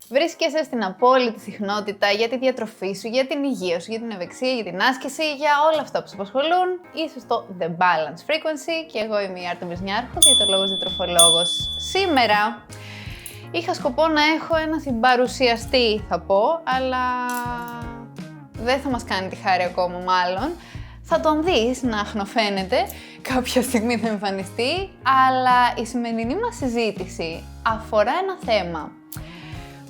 Βρίσκεσαι στην απόλυτη συχνότητα για τη διατροφή σου, για την υγεία σου, για την ευεξία, για την άσκηση, για όλα αυτά που σε απασχολούν. Είσαι στο The Balance Frequency και εγώ είμαι η Άρτεμις Νιάρχου, διαιτολόγος διατροφολόγος. Σήμερα είχα σκοπό να έχω ένα συμπαρουσιαστή, θα πω, αλλά δεν θα μας κάνει τη χάρη ακόμα μάλλον. Θα τον δεις να αχνοφαίνεται, κάποια στιγμή θα εμφανιστεί, αλλά η σημερινή μας συζήτηση αφορά ένα θέμα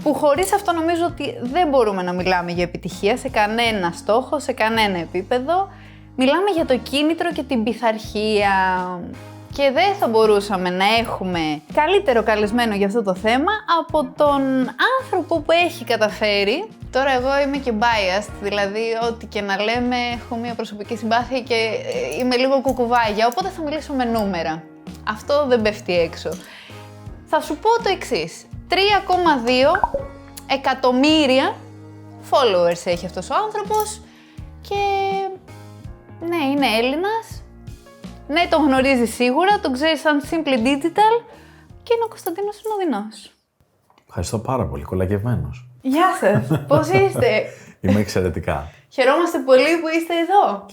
που χωρίς αυτό νομίζω ότι δεν μπορούμε να μιλάμε για επιτυχία σε κανένα στόχο, σε κανένα επίπεδο. Μιλάμε για το κίνητρο και την πειθαρχία και δεν θα μπορούσαμε να έχουμε καλύτερο καλεσμένο για αυτό το θέμα από τον άνθρωπο που έχει καταφέρει. Τώρα εγώ είμαι και biased, δηλαδή ό,τι και να λέμε έχω μια προσωπική συμπάθεια και είμαι λίγο κουκουβάγια, οπότε θα μιλήσω με νούμερα. Αυτό δεν πέφτει έξω. Θα σου πω το εξής. 3,2 εκατομμύρια followers έχει αυτός ο άνθρωπος και ναι, είναι Έλληνας, ναι, τον γνωρίζει σίγουρα, τον ξέρει σαν Simply Digital και είναι ο Κωνσταντίνος Συνοδεινός. Ευχαριστώ πάρα πολύ, κολακευμένος. Γεια σας, πώς είστε? Είμαι εξαιρετικά. Χαιρόμαστε πολύ που είστε εδώ.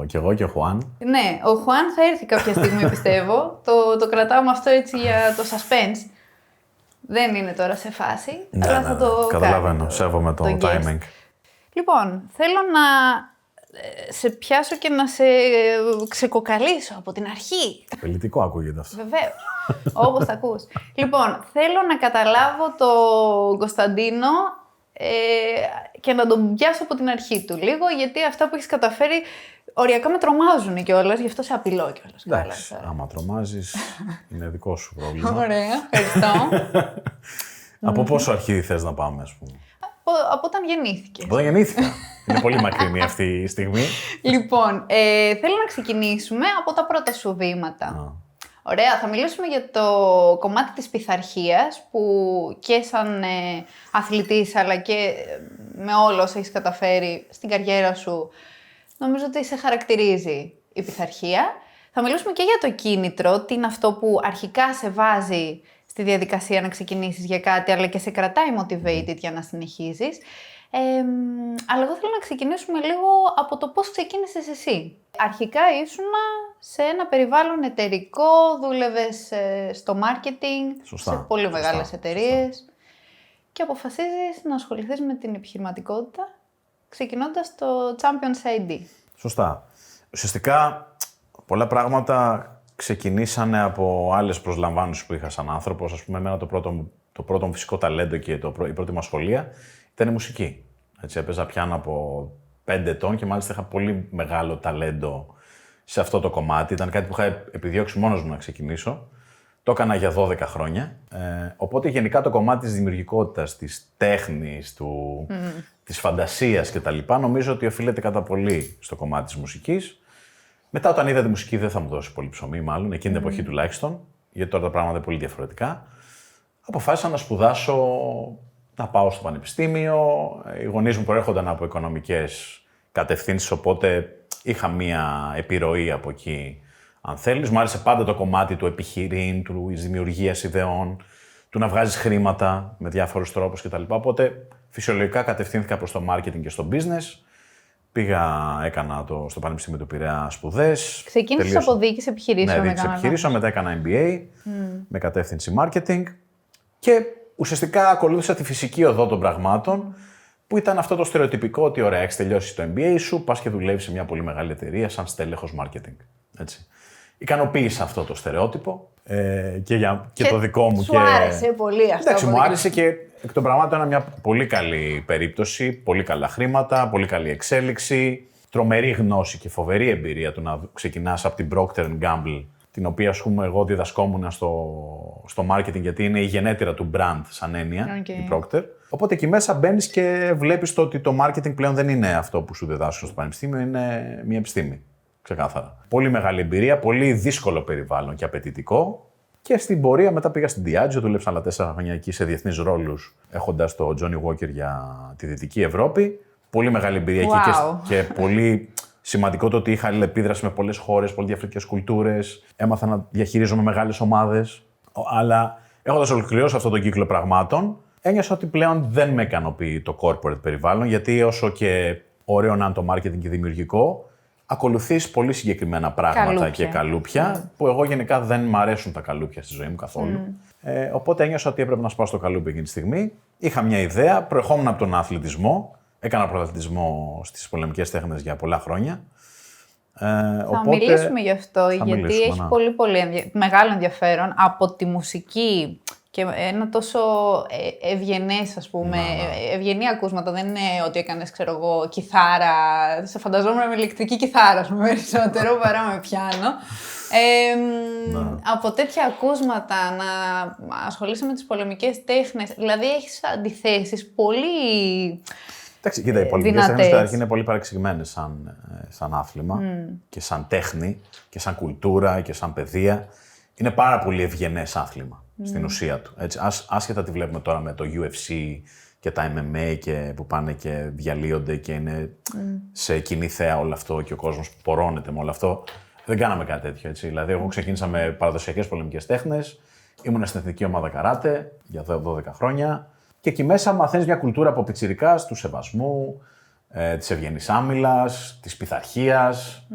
Κι εγώ και ο Χουάν. Ναι, ο Χουάν θα έρθει κάποια στιγμή πιστεύω, το κρατάμε αυτό έτσι για το suspense. Δεν είναι τώρα σε φάση, αλλά θα το καταλαβαίνω, σέβομαι το timing. Λοιπόν, θέλω να σε πιάσω και να σε ξεκοκαλίσω από την αρχή. Πολιτικό ακούγεται αυτό. Βεβαίως, όπως τα ακούς. Λοιπόν, θέλω να καταλάβω τον Κωνσταντίνο και να τον πιάσω από την αρχή του λίγο, γιατί αυτά που έχεις καταφέρει οριακά με τρομάζουν κιόλας, γι' αυτό σε απειλώ κιόλας. Εντάξει, άμα τρομάζεις, είναι δικό σου πρόβλημα. Ωραία, ευχαριστώ. Από πόσο αρχίδι θες να πάμε, ας πούμε? Από όταν γεννήθηκες. Από όταν γεννήθηκα. Είναι πολύ μακρινή αυτή η στιγμή. Λοιπόν, θέλω να ξεκινήσουμε από τα πρώτα σου βήματα. Ωραία, θα μιλήσουμε για το κομμάτι της πειθαρχίας που και σαν αθλητής αλλά και με όλο όσα έχεις καταφέρει στην καριέρα σου νομίζω ότι σε χαρακτηρίζει η πειθαρχία. Θα μιλήσουμε και για το κίνητρο, τι είναι αυτό που αρχικά σε βάζει στη διαδικασία να ξεκινήσεις για κάτι αλλά και σε κρατάει motivated για να συνεχίζεις. Αλλά εγώ θέλω να ξεκινήσουμε λίγο από το πώς ξεκίνησες εσύ. Αρχικά ήσουνα σε ένα περιβάλλον εταιρικό, δούλευες στο marketing, σε πολύ μεγάλες εταιρείες και αποφασίζεις να ασχοληθείς με την επιχειρηματικότητα ξεκινώντας το Champions ID. Σωστά. Ουσιαστικά πολλά πράγματα ξεκινήσανε από άλλες προσλαμβάνσεις που είχα σαν άνθρωπος. Ας πούμε, εμένα το πρώτο μου φυσικό ταλέντο και η πρώτη μου ασχολία ήταν η μουσική. Έτσι, έπαιζα πιάνο από 5 ετών και μάλιστα είχα πολύ μεγάλο ταλέντο σε αυτό το κομμάτι. Ήταν κάτι που είχα επιδιώξει μόνος μου να ξεκινήσω. Το έκανα για 12 χρόνια. Οπότε γενικά το κομμάτι της δημιουργικότητας, της τέχνης, της φαντασίας κτλ. Νομίζω ότι οφείλεται κατά πολύ στο κομμάτι της μουσικής. Μετά, όταν είδα τη μουσική, δεν θα μου δώσει πολύ ψωμί, μάλλον, εκείνη την εποχή τουλάχιστον, γιατί τώρα τα πράγματα είναι πολύ διαφορετικά. Αποφάσισα να σπουδάσω, να πάω στο πανεπιστήμιο. Οι γονείς μου προέρχονταν από οικονομικές κατευθύνσεις, οπότε είχα μία επιρροή από εκεί, αν θέλεις. Μου άρεσε πάντα το κομμάτι του επιχειρήν, της δημιουργίας ιδεών, του να βγάζεις χρήματα με διάφορους τρόπους κτλ. Οπότε φυσιολογικά κατευθύνθηκα προς το marketing και στο business. Έκανα στο Πανεπιστήμιο του Πειραιά σπουδές. Ξεκίνησες από διοίκηση επιχειρήσεων. Ναι, διοίκηση επιχειρήσεων, μετά έκανα MBA με κατεύθυνση marketing και ουσιαστικά ακολούθησα τη φυσική οδό των πραγμάτων που ήταν αυτό το στερεοτυπικό ότι ωραία, έχεις τελειώσει το MBA σου, πας και δουλεύεις σε μια πολύ μεγάλη εταιρεία σαν στέλεχος marketing. Έτσι. Ικανοποίησα αυτό το στερεότυπο και το δικό μου. Σου άρεσε πολύ αυτό. Εντάξει, μου άρεσε και εκ των πραγμάτων ήταν μια πολύ καλή περίπτωση, πολύ καλά χρήματα, πολύ καλή εξέλιξη, τρομερή γνώση και φοβερή εμπειρία του να ξεκινάς από την Procter & Gamble, την οποία ας πούμε εγώ διδασκόμουν στο marketing γιατί είναι η γενέτειρα του brand σαν έννοια, η Procter. Οπότε εκεί μέσα μπαίνεις και βλέπεις ότι το marketing πλέον δεν είναι αυτό που σου διδάσκουν στο πανεπιστήμιο, είναι μια επιστήμη. Ξεκάθαρα. Πολύ μεγάλη εμπειρία, πολύ δύσκολο περιβάλλον και απαιτητικό. Και στην πορεία μετά πήγα στην Diageo, δούλεψα άλλα 4 χρόνια εκεί σε διεθνείς ρόλους, έχοντας το Johnny Walker για τη Δυτική Ευρώπη. Πολύ μεγάλη εμπειρία εκεί και πολύ σημαντικό το ότι είχα αλληλεπίδραση με πολλές χώρες, πολύ διαφορετικές κουλτούρες. Έμαθα να διαχειρίζομαι μεγάλες ομάδες. Αλλά Έχοντας ολοκληρώσει αυτόν τον κύκλο πραγμάτων, ένιωσα ότι πλέον δεν με ικανοποιεί το corporate περιβάλλον, γιατί όσο και ωραίο να είναι το marketing και δημιουργικό, ακολουθείς πολύ συγκεκριμένα πράγματα και καλούπια, που εγώ γενικά δεν μ' αρέσουν τα καλούπια στη ζωή μου καθόλου. Οπότε ένιωσα ότι έπρεπε να σπάσω το καλούπι εκείνη τη στιγμή. Είχα μια ιδέα, προερχόμουν από τον αθλητισμό. Έκανα πρωταθλητισμό στις πολεμικές τέχνες για πολλά χρόνια. Θα μιλήσουμε γι' αυτό, γιατί έχει πολύ μεγάλο ενδιαφέρον από τη μουσική και ένα τόσο ευγενές, ας πούμε, ευγενή ακούσματα. Δεν είναι ότι έκανες, ξέρω εγώ, κιθάρα. Σε φανταζόμουν με ηλεκτρική κιθάρα, ας πούμε, περισσότερο παρά με πιάνο. Από τέτοια ακούσματα να ασχολείσαι με τις πολεμικές τέχνες, δηλαδή έχεις αντιθέσεις πολύ. Εντάξει, κοίτα, οι πολεμικές τέχνες καταρχήν είναι πολύ παρεξηγημένες σαν άθλημα και σαν τέχνη και σαν κουλτούρα και σαν παιδεία. Είναι πάρα πολύ ευγενές άθλημα στην ουσία του. Έτσι. Άσχετα τι βλέπουμε τώρα με το UFC και τα MMA που πάνε και διαλύονται και είναι σε κοινή θέα όλο αυτό και ο κόσμος πορώνεται με όλο αυτό. Δεν κάναμε κάτι τέτοιο. Έτσι. Δηλαδή, εγώ ξεκίνησα με παραδοσιακές πολεμικές τέχνες, ήμουν στην εθνική ομάδα καράτε για 12 χρόνια. Και εκεί μέσα μαθαίνεις μια κουλτούρα από πιτσιρικάς, του σεβασμού, της ευγενής άμυλας, της πειθαρχίας,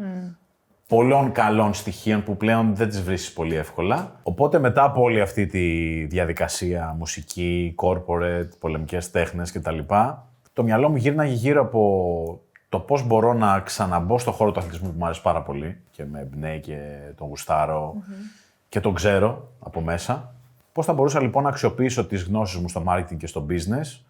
πολλών καλών στοιχείων που πλέον δεν τις βρίσκεις πολύ εύκολα. Οπότε μετά από όλη αυτή τη διαδικασία, μουσική, corporate, πολεμικές τέχνες κτλ., το μυαλό μου γύρναγε γύρω από το πώς μπορώ να ξαναμπω στο χώρο του αθλητισμού που μου αρέσει πάρα πολύ και με εμπνέει και τον γουστάρω και τον ξέρω από μέσα. Πώς θα μπορούσα λοιπόν να αξιοποιήσω τις γνώσεις μου στο marketing και στο business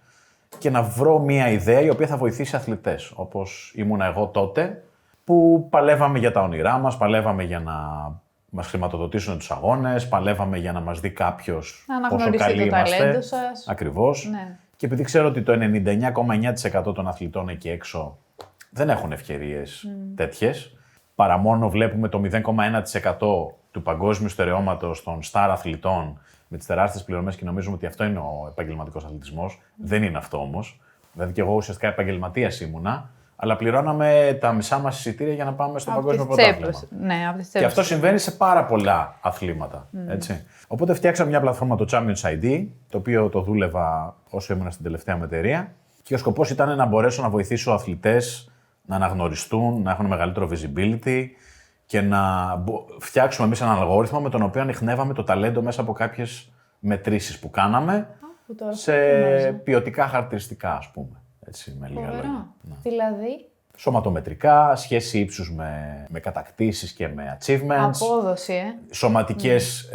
και να βρω μια ιδέα η οποία θα βοηθήσει αθλητές, όπως ήμουνα εγώ τότε, που παλεύαμε για τα όνειρά μας, παλεύαμε για να μας χρηματοδοτήσουν τους αγώνες, παλεύαμε για να μας δει κάποιος πόσο καλοί είμαστε. Ταλέντο σας. Ακριβώς. Ναι. Και επειδή ξέρω ότι το 99,9% των αθλητών εκεί έξω δεν έχουν ευκαιρίες τέτοιες, παρά μόνο βλέπουμε το 0,1% του παγκόσμιου στερεώματος των star αθλητών με τις τεράστιες πληρωμές και νομίζουμε ότι αυτό είναι ο επαγγελματικός αθλητισμός. Δεν είναι αυτό όμως. Δηλαδή και εγώ ουσιαστικά επαγγελματίας ήμουνα, αλλά πληρώναμε τα μισά μας εισιτήρια για να πάμε στο παγκόσμιο πρωτάθλημα. Ναι, από τις και αυτό συμβαίνει σε πάρα πολλά αθλήματα. Έτσι. Οπότε φτιάξαμε μια πλατφόρμα, το Champions ID, το οποίο το δούλευα όσο ήμουν στην τελευταία μου εταιρεία. Και ο σκοπός ήταν να μπορέσω να βοηθήσω αθλητές να αναγνωριστούν, να έχουν μεγαλύτερο visibility και να φτιάξουμε εμείς έναν αλγόριθμο με τον οποίο ανιχνεύαμε το ταλέντο μέσα από κάποιες μετρήσεις που κάναμε σε ποιοτικά χαρακτηριστικά, ας πούμε. Έτσι, με λίγα λόγια. Δηλαδή. Σωματομετρικά, σχέση ύψους με κατακτήσεις και με achievements. Απόδοση, Σωματικές,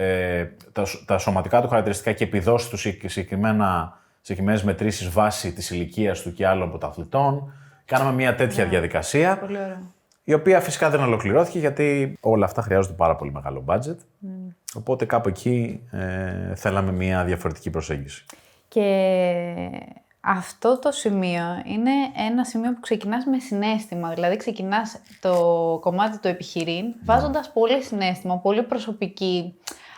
τα σωματικά του χαρακτηριστικά και επιδόσεις του συγκεκριμένες μετρήσεις βάσει της ηλικίας του και άλλων πρωταθλητών. Κάναμε μια τέτοια διαδικασία. Πολύ ωραία. Η οποία φυσικά δεν ολοκληρώθηκε γιατί όλα αυτά χρειάζονται πάρα πολύ μεγάλο budget. Οπότε κάπου εκεί θέλαμε μια διαφορετική προσέγγιση. Και αυτό το σημείο είναι ένα σημείο που ξεκινάς με συναίσθημα. Δηλαδή ξεκινάς το κομμάτι του επιχειρήν βάζοντας πολύ συναίσθημα, πολύ προσωπική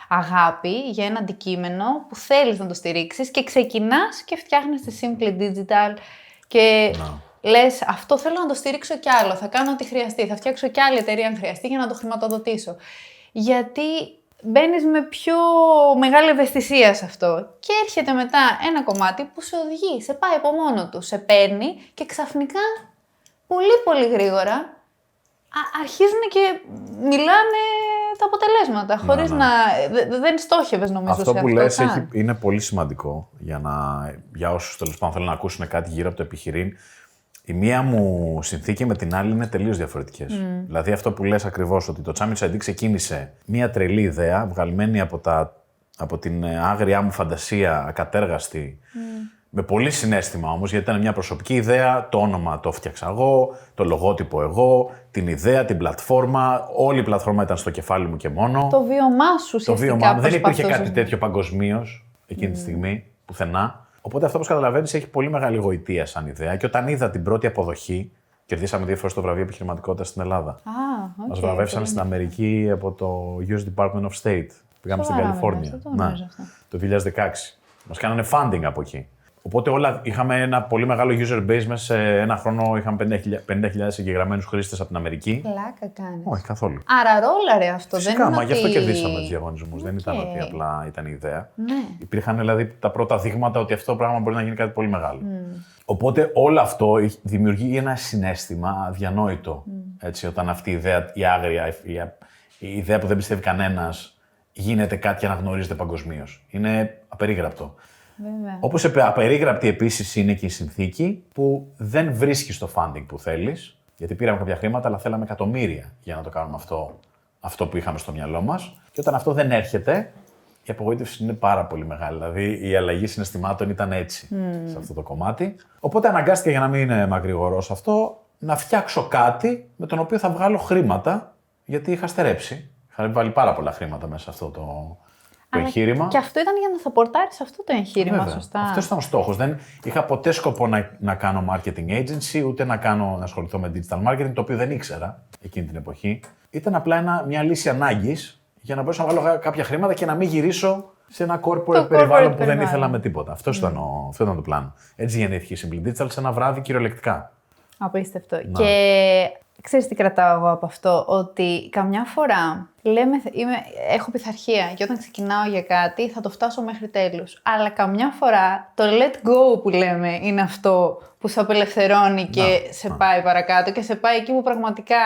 αγάπη για ένα αντικείμενο που θέλεις να το στηρίξεις και ξεκινάς και φτιάχνεις τη Simply Digital και λες αυτό θέλω να το στηρίξω κι άλλο, θα κάνω ό,τι χρειαστεί, θα φτιάξω κι άλλη εταιρεία αν χρειαστεί για να το χρηματοδοτήσω. Γιατί μπαίνεις με πιο μεγάλη ευαισθησία σε αυτό και έρχεται μετά ένα κομμάτι που σε οδηγεί, σε πάει από μόνο του, σε παίρνει και ξαφνικά πολύ πολύ γρήγορα αρχίζουν και μιλάνε τα αποτελέσματα, χωρίς να. Δεν στόχευες νομίζω αυτό σε που αυτό. λες είναι πολύ σημαντικό για όσους τέλος πάντων θέλουν να ακούσουν κάτι γύρω από το επιχειρήν. Η μία μου συνθήκη με την άλλη είναι τελείως διαφορετικές. Δηλαδή αυτό που λες ακριβώς, ότι το Champions ID ξεκίνησε μία τρελή ιδέα, βγαλμένη από την άγριά μου φαντασία, ακατέργαστη, με πολύ συναίσθημα όμως, γιατί ήταν μια προσωπική ιδέα, το όνομα το φτιάξα εγώ, το λογότυπο εγώ, την ιδέα, την πλατφόρμα, όλη η πλατφόρμα ήταν στο κεφάλι μου και μόνο. Το βίωμά σου ουσιαστικά. Δεν υπήρχε κάτι τέτοιο παγκοσμίως εκείνη τη στιγμή, πουθενά. Οπότε αυτό, όπως καταλαβαίνεις, έχει πολύ μεγάλη γοητεία σαν ιδέα. Και όταν είδα την πρώτη αποδοχή, κερδίσαμε 2 φορές το βραβείο επιχειρηματικότητας στην Ελλάδα. Μας βραβεύσαν στην Αμερική από το US Department of State. Πήγαμε στην Καλιφόρνια. Το 2016. Μας κάνανε funding από εκεί. Οπότε όλα είχαμε ένα πολύ μεγάλο user base. Μέσα σε ένα χρόνο είχαμε 50.000 εγγεγραμμένους χρήστες από την Αμερική. Πλάκα κάνεις. Όχι, καθόλου. Άρα ρόλαρε αυτό. Φυσικά, δεν είναι μα ότι... γι' αυτό κερδίσαμε τους διαγωνισμούς. Δεν ήταν ότι απλά ήταν η ιδέα. Ναι. Υπήρχαν δηλαδή τα πρώτα δείγματα ότι αυτό το πράγμα μπορεί να γίνει κάτι πολύ μεγάλο. Οπότε όλο αυτό δημιουργεί ένα συναίσθημα αδιανόητο. Έτσι, όταν αυτή η ιδέα, η άγρια, η ιδέα που δεν πιστεύει κανένας, γίνεται κάτι και αναγνωρίζεται παγκοσμίως. Είναι απερίγραπτο. Όπως απερίγραπτη επίσης είναι και η συνθήκη που δεν βρίσκεις το funding που θέλεις, γιατί πήραμε κάποια χρήματα, αλλά θέλαμε εκατομμύρια για να το κάνουμε αυτό που είχαμε στο μυαλό μας. Και όταν αυτό δεν έρχεται, η απογοήτευση είναι πάρα πολύ μεγάλη. Δηλαδή η αλλαγή συναισθημάτων ήταν έτσι σε αυτό το κομμάτι. Οπότε αναγκάστηκα, για να μην είναι μακρηγορός αυτό, να φτιάξω κάτι με τον οποίο θα βγάλω χρήματα, γιατί είχα στερέψει. Είχα βάλει πάρα πολλά χρήματα μέσα σε αυτό το εγχείρημα. Και αυτό ήταν για να σαπορτάρεις αυτό το εγχείρημα, βέβαια, σωστά. αυτός ήταν ο στόχος. Δεν είχα ποτέ σκοπό να κάνω marketing agency, ούτε να ασχοληθώ με digital marketing, το οποίο δεν ήξερα εκείνη την εποχή. Ήταν απλά μια λύση ανάγκης για να μπορέσω να βγάλω κάποια χρήματα και να μην γυρίσω σε ένα corporate περιβάλλον που δεν ήθελα με τίποτα. Αυτό ήταν το πλάνο. Έτσι γεννήθηκε η Simply Digital σε ένα βράδυ κυριολεκτικά. Απίστευτο. Και ξέρεις τι κρατάω εγώ από αυτό, ότι καμιά φορά έχω πειθαρχία και όταν ξεκινάω για κάτι θα το φτάσω μέχρι τέλους. Αλλά καμιά φορά το let go που λέμε είναι αυτό που σε απελευθερώνει και σε πάει παρακάτω και σε πάει εκεί που πραγματικά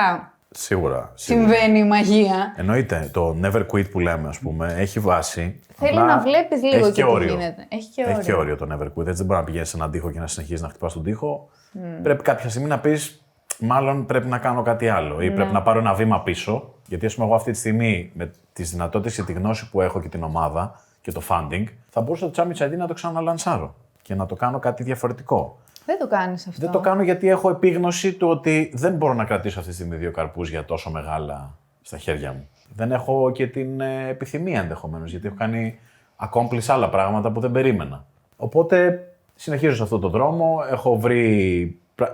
Σίγουρα. συμβαίνει η μαγεία. Εννοείται. Το never quit που λέμε, ας πούμε, έχει βάση. Θέλει να βλέπεις λίγο και τι γίνεται. Έχει και όριο το never quit. Έτσι δεν μπορεί να πηγαίνεις σε έναν τοίχο και να συνεχίσεις να χτυπάς τον τοίχο. Πρέπει κάποια στιγμή να πεις, μάλλον πρέπει να κάνω κάτι άλλο ή πρέπει να πάρω ένα βήμα πίσω. Γιατί, ας πούμε, εγώ αυτή τη στιγμή με τις δυνατότητες και τη γνώση που έχω και την ομάδα και το funding, θα μπορούσα το Chummy Chai να το ξαναλανσάρω και να το κάνω κάτι διαφορετικό. Δεν το κάνεις αυτό. Δεν το κάνω γιατί έχω επίγνωση του ότι δεν μπορώ να κρατήσω αυτή τη στιγμή 2 καρπούς για τόσο μεγάλα στα χέρια μου. Δεν έχω και την επιθυμία ενδεχομένως, γιατί έχω κάνει accomplish άλλα πράγματα που δεν περίμενα. Οπότε συνεχίζω σε αυτόν τον δρόμο,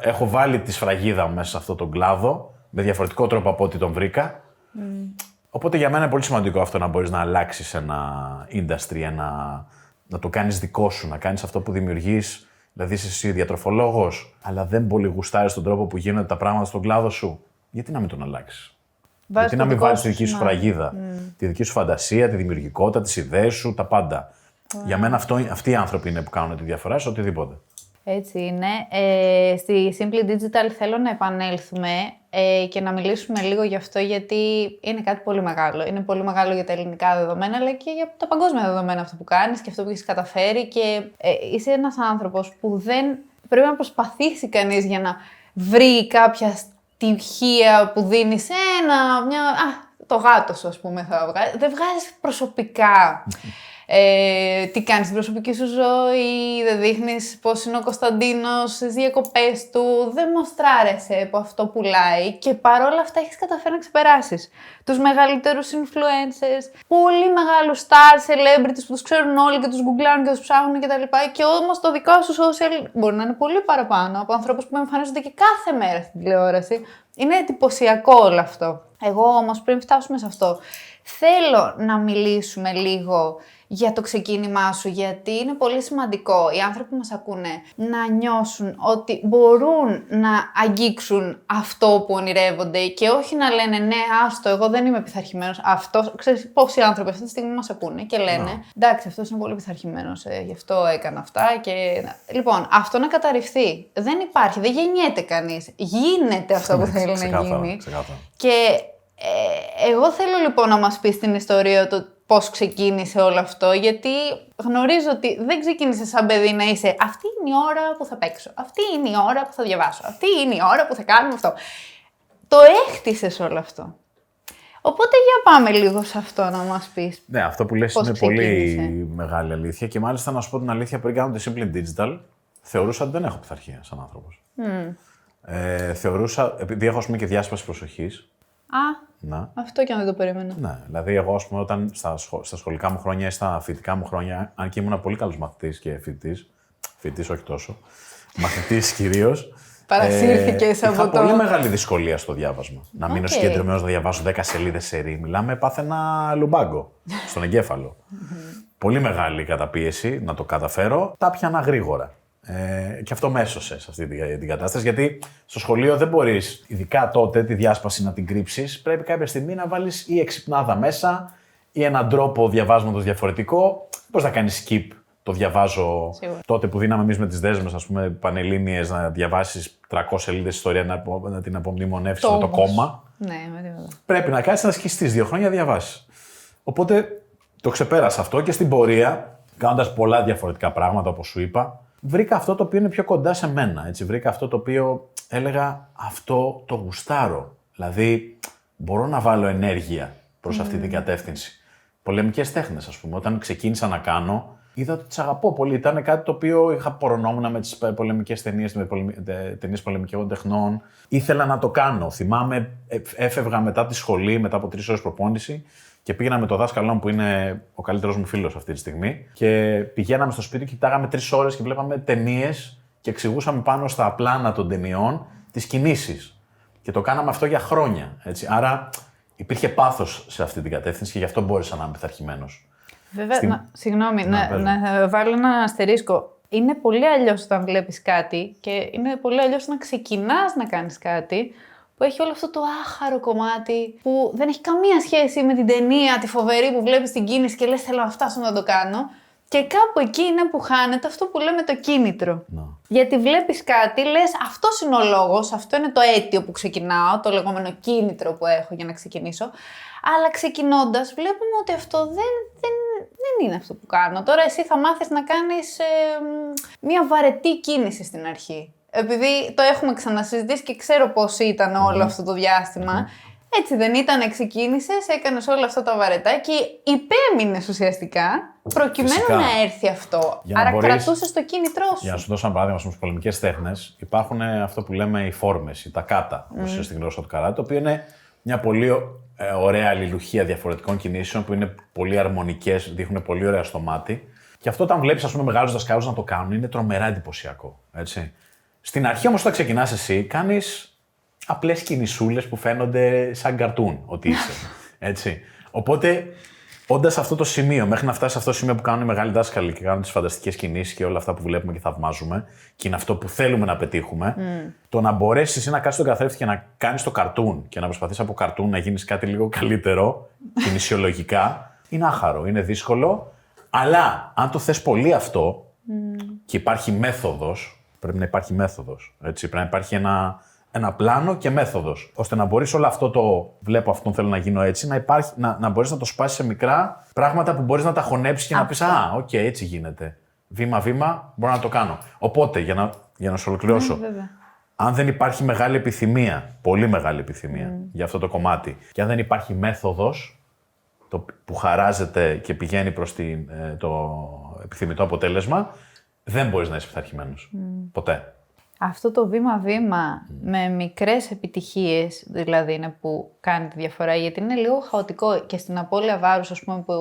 έχω βάλει τη σφραγίδα μέσα σε αυτόν τον κλάδο, με διαφορετικό τρόπο από ό,τι τον βρήκα. Οπότε για μένα είναι πολύ σημαντικό αυτό να μπορείς να αλλάξεις ένα industry, να το κάνεις δικό σου, να κάνεις αυτό που δημιουργείς. Δηλαδή είσαι εσύ διατροφολόγος, αλλά δεν πολύ γουστάρεις τον τρόπο που γίνονται τα πράγματα στον κλάδο σου. Γιατί να μην τον αλλάξεις? Γιατί να μην βάλεις τη δική σου φραγίδα, τη δική σου φαντασία, τη δημιουργικότητα, τις ιδέες σου, τα πάντα. Για μένα αυτοί οι άνθρωποι είναι που κάνουν τη διαφορά σε οτιδήποτε. Έτσι είναι. Στη Simply Digital θέλω να επανέλθουμε και να μιλήσουμε λίγο γι' αυτό, γιατί είναι κάτι πολύ μεγάλο. Είναι πολύ μεγάλο για τα ελληνικά δεδομένα, αλλά και για τα παγκόσμια δεδομένα αυτό που κάνεις και αυτό που έχεις καταφέρει. Και είσαι ένας άνθρωπος που δεν πρέπει να προσπαθήσει κανείς για να βρει κάποια στοιχεία που δίνει σε το γάτο σου, ας πούμε, θα βγάλει. Δεν βγάζεις προσωπικά. Τι κάνεις στην προσωπική σου ζωή, δεν δείχνεις πώς είναι ο Κωνσταντίνος στις διακοπές του, δεν μοστράρεσαι που αυτό πουλάει και παρόλα αυτά έχεις καταφέρει να ξεπεράσεις τους μεγαλύτερους influencers, πολύ μεγάλους stars, celebrities που τους ξέρουν όλοι και τους γκουγκλάρουν και τους ψάχνουν κτλ. Και όμως το δικό σου social μπορεί να είναι πολύ παραπάνω από ανθρώπους που εμφανίζονται και κάθε μέρα στην τηλεόραση. Είναι εντυπωσιακό όλο αυτό. Εγώ όμως πριν φτάσουμε σε αυτό, θέλω να μιλήσουμε λίγο για το ξεκίνημά σου, γιατί είναι πολύ σημαντικό οι άνθρωποι που μας ακούνε να νιώσουν ότι μπορούν να αγγίξουν αυτό που ονειρεύονται και όχι να λένε ναι, άστο, εγώ δεν είμαι πειθαρχημένος. Αυτό, ξέρεις πόσοι άνθρωποι αυτή τη στιγμή μας ακούνε και λένε εντάξει, αυτός είναι πολύ πειθαρχημένος, γι' αυτό έκανα αυτά. Λοιπόν, αυτό να καταρριφθεί. Δεν υπάρχει, δεν γεννιέται κανείς. Γίνεται αυτό που θέλει να γίνει. Και εγώ θέλω λοιπόν να μας πεις την ιστορία του πώς ξεκίνησε όλο αυτό, γιατί γνωρίζω ότι δεν ξεκίνησε σαν παιδί να είσαι αυτή είναι η ώρα που θα παίξω, αυτή είναι η ώρα που θα διαβάσω, αυτή είναι η ώρα που θα κάνουμε αυτό. Το έχτισες όλο αυτό. Οπότε για πάμε λίγο σε αυτό να μας πεις. Ναι, αυτό που λες είναι πολύ μεγάλη αλήθεια και μάλιστα να σου πω την αλήθεια, πριν κάνω τη Simply Digital, θεωρούσα ότι δεν έχω πειθαρχία σαν άνθρωπος. Θεωρούσα, επειδή έχω και διάσπαση προσοχής. Αυτό και αν δεν το περίμενα. Ναι, δηλαδή εγώ ας πούμε, όταν στα σχολικά μου χρόνια ή στα φοιτητικά μου χρόνια, αν και ήμουν πολύ καλός μαθητής και φοιτητής όχι τόσο, μαθητής κυρίως, παρασύρθηκες από είχα πολύ μεγάλη δυσκολία στο διάβασμα. Να μείνω συγκεντρωμένος να διαβάσω 10 σελίδες σερί. Μιλάμε, πάθαινα λουμπάγκο στον εγκέφαλο. πολύ μεγάλη καταπίεση να το καταφέρω. Τα πιάνα γρήγορα. Και αυτό με έσωσε σε αυτή την κατάσταση. Γιατί στο σχολείο δεν μπορείς, ειδικά τότε, τη διάσπαση να την κρύψεις. Πρέπει κάποια στιγμή να βάλεις ή εξυπνάδα μέσα ή έναν τρόπο διαβάσματος διαφορετικό. Πώς να κάνεις skip. Το διαβάζω Σίγουρα. τότε που δίναμε εμείς με τις δέσμες, ας πούμε, πανελλήνιες, να διαβάσεις 300 σελίδες ιστορία, να την απομνημονεύσεις με το κόμμα. Ναι, με τίποτα. Πρέπει να κάτσεις να σκιστείς 2 χρόνια διαβάσεις. Οπότε το ξεπέρασα αυτό και στην πορεία, κάνοντας πολλά διαφορετικά πράγματα, όπως σου είπα, βρήκα αυτό το οποίο είναι πιο κοντά σε μένα. Έτσι. Βρήκα αυτό το οποίο έλεγα αυτό το γουστάρω. Δηλαδή, μπορώ να βάλω ενέργεια προς αυτή την κατεύθυνση. Πολεμικές τέχνες, ας πούμε, όταν ξεκίνησα να κάνω, είδα ότι τις αγαπώ πολύ. Ήταν κάτι το οποίο είχα πορωνόμουν με τις πολεμικές ταινίες, με ταινίες πολεμικών τεχνών. Ήθελα να το κάνω. Θυμάμαι, έφευγα μετά τη σχολή, μετά από 3 ώρες προπόνηση και πήγαινα με τον δάσκαλό μου που είναι ο καλύτερος μου φίλος αυτή τη στιγμή. Και πηγαίναμε στο σπίτι, κοιτάγαμε 3 ώρες και βλέπαμε ταινίες και εξηγούσαμε πάνω στα πλάνα των ταινιών τις κινήσεις. Και το κάναμε αυτό για χρόνια. Έτσι. Άρα υπήρχε πάθος σε αυτή την κατεύθυνση και γι' αυτό μπόρεσα να είμαι πειθαρχημένος. Βέβαια, συγγνώμη, να βάλω ένα αστερίσκο. Είναι πολύ αλλιώς όταν βλέπεις κάτι και είναι πολύ αλλιώς όταν ξεκινάς να κάνεις κάτι που έχει όλο αυτό το άχαρο κομμάτι που δεν έχει καμία σχέση με την ταινία, τη φοβερή που βλέπεις την κίνηση και λες θέλω να φτάσω να το κάνω. Και κάπου εκεί είναι που χάνεται αυτό που λέμε το κίνητρο. Γιατί βλέπεις κάτι, λες αυτός είναι ο λόγος, αυτό είναι το αίτιο που ξεκινάω, το λεγόμενο κίνητρο που έχω για να ξεκινήσω. Αλλά ξεκινώντας βλέπουμε ότι αυτό δεν είναι αυτό που κάνω. Τώρα εσύ θα μάθεις να κάνεις μια βαρετή κίνηση στην αρχή. Επειδή το έχουμε ξανασυζητήσει και ξέρω πώς ήταν όλο αυτό το διάστημα. Έτσι δεν ήταν, ξεκίνησες, έκανες όλα αυτά τα βαρετά και υπέμεινες ουσιαστικά προκειμένου να έρθει αυτό. Άρα κρατούσες το κίνητρό σου. Για να σου δώσω ένα παράδειγμα, στις πολεμικές τέχνες υπάρχουν αυτό που λέμε οι φόρμες, τα κάτα, όπως είναι στην γλώσσα του καράτε, το οποίο είναι μια πολύ ωραία αλληλουχία διαφορετικών κινήσεων που είναι πολύ αρμονικές, δείχνουν πολύ ωραία στο μάτι. Και αυτό όταν βλέπεις, ας πούμε, μεγάλους δασκάλους να το κάνουν, είναι τρομερά εντυπωσιακό. Έτσι. Στην αρχή όμως, όταν ξεκινάς εσύ, κάνεις απλές κινησούλες που φαίνονται σαν καρτούν ότι είσαι. Έτσι. Οπότε, όντας σε αυτό το σημείο, μέχρι να φτάσει σε αυτό το σημείο που κάνουν οι μεγάλοι δάσκαλοι και κάνουν τις φανταστικές κινήσεις και όλα αυτά που βλέπουμε και θαυμάζουμε, και είναι αυτό που θέλουμε να πετύχουμε, το να μπορέσεις εσύ να κάτσεις τον καθρέφτη και να κάνεις το καρτούν και να προσπαθείς από καρτούν να γίνεις κάτι λίγο καλύτερο, κινησιολογικά, είναι άχαρο, είναι δύσκολο. Αλλά αν το θες πολύ αυτό και υπάρχει μέθοδος, πρέπει να υπάρχει μέθοδος. Έτσι, πρέπει να υπάρχει ένα πλάνο και μέθοδος, ώστε να μπορείς όλο αυτό το βλέπω αυτόν θέλω να γίνω έτσι, να μπορείς να το σπάσεις σε μικρά πράγματα που μπορείς να τα χωνέψεις και να πεις οκ, έτσι γίνεται. Βήμα-βήμα μπορώ να το κάνω. Οπότε, για να σου ολοκληρώσω, αν δεν υπάρχει μεγάλη επιθυμία, πολύ μεγάλη επιθυμία για αυτό το κομμάτι, και αν δεν υπάρχει μέθοδος που χαράζεται και πηγαίνει προς το επιθυμητό αποτέλεσμα, δεν μπορείς να είσαι πειθαρχημένος. Ποτέ. Αυτό το βήμα-βήμα με μικρές επιτυχίες δηλαδή είναι που κάνει τη διαφορά, γιατί είναι λίγο χαοτικό και στην απώλεια βάρους, ας πούμε, που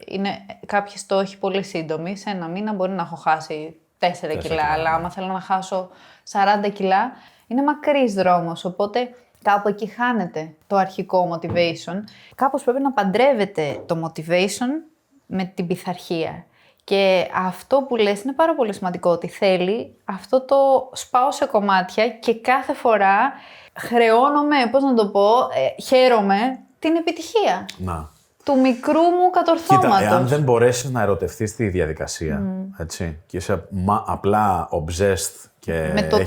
είναι κάποιοι στόχοι πολύ σύντομοι. Σε ένα μήνα μπορεί να έχω χάσει 4 κιλά, αλλά άμα θέλω να χάσω 40 κιλά, είναι μακρύς δρόμος, οπότε κάπου εκεί χάνεται το αρχικό motivation. Κάπως πρέπει να παντρεύεται το motivation με την πειθαρχία. Και αυτό που λες είναι πάρα πολύ σημαντικό, ότι θέλει αυτό το σπάω σε κομμάτια και κάθε φορά χρεώνομαι, πώς να το πω, χαίρομαι την επιτυχία του μικρού μου κατορθώματος. Κοίτα, εάν δεν μπορέσεις να ερωτευτείς τη διαδικασία, έτσι, και είσαι απλά obsessed και με το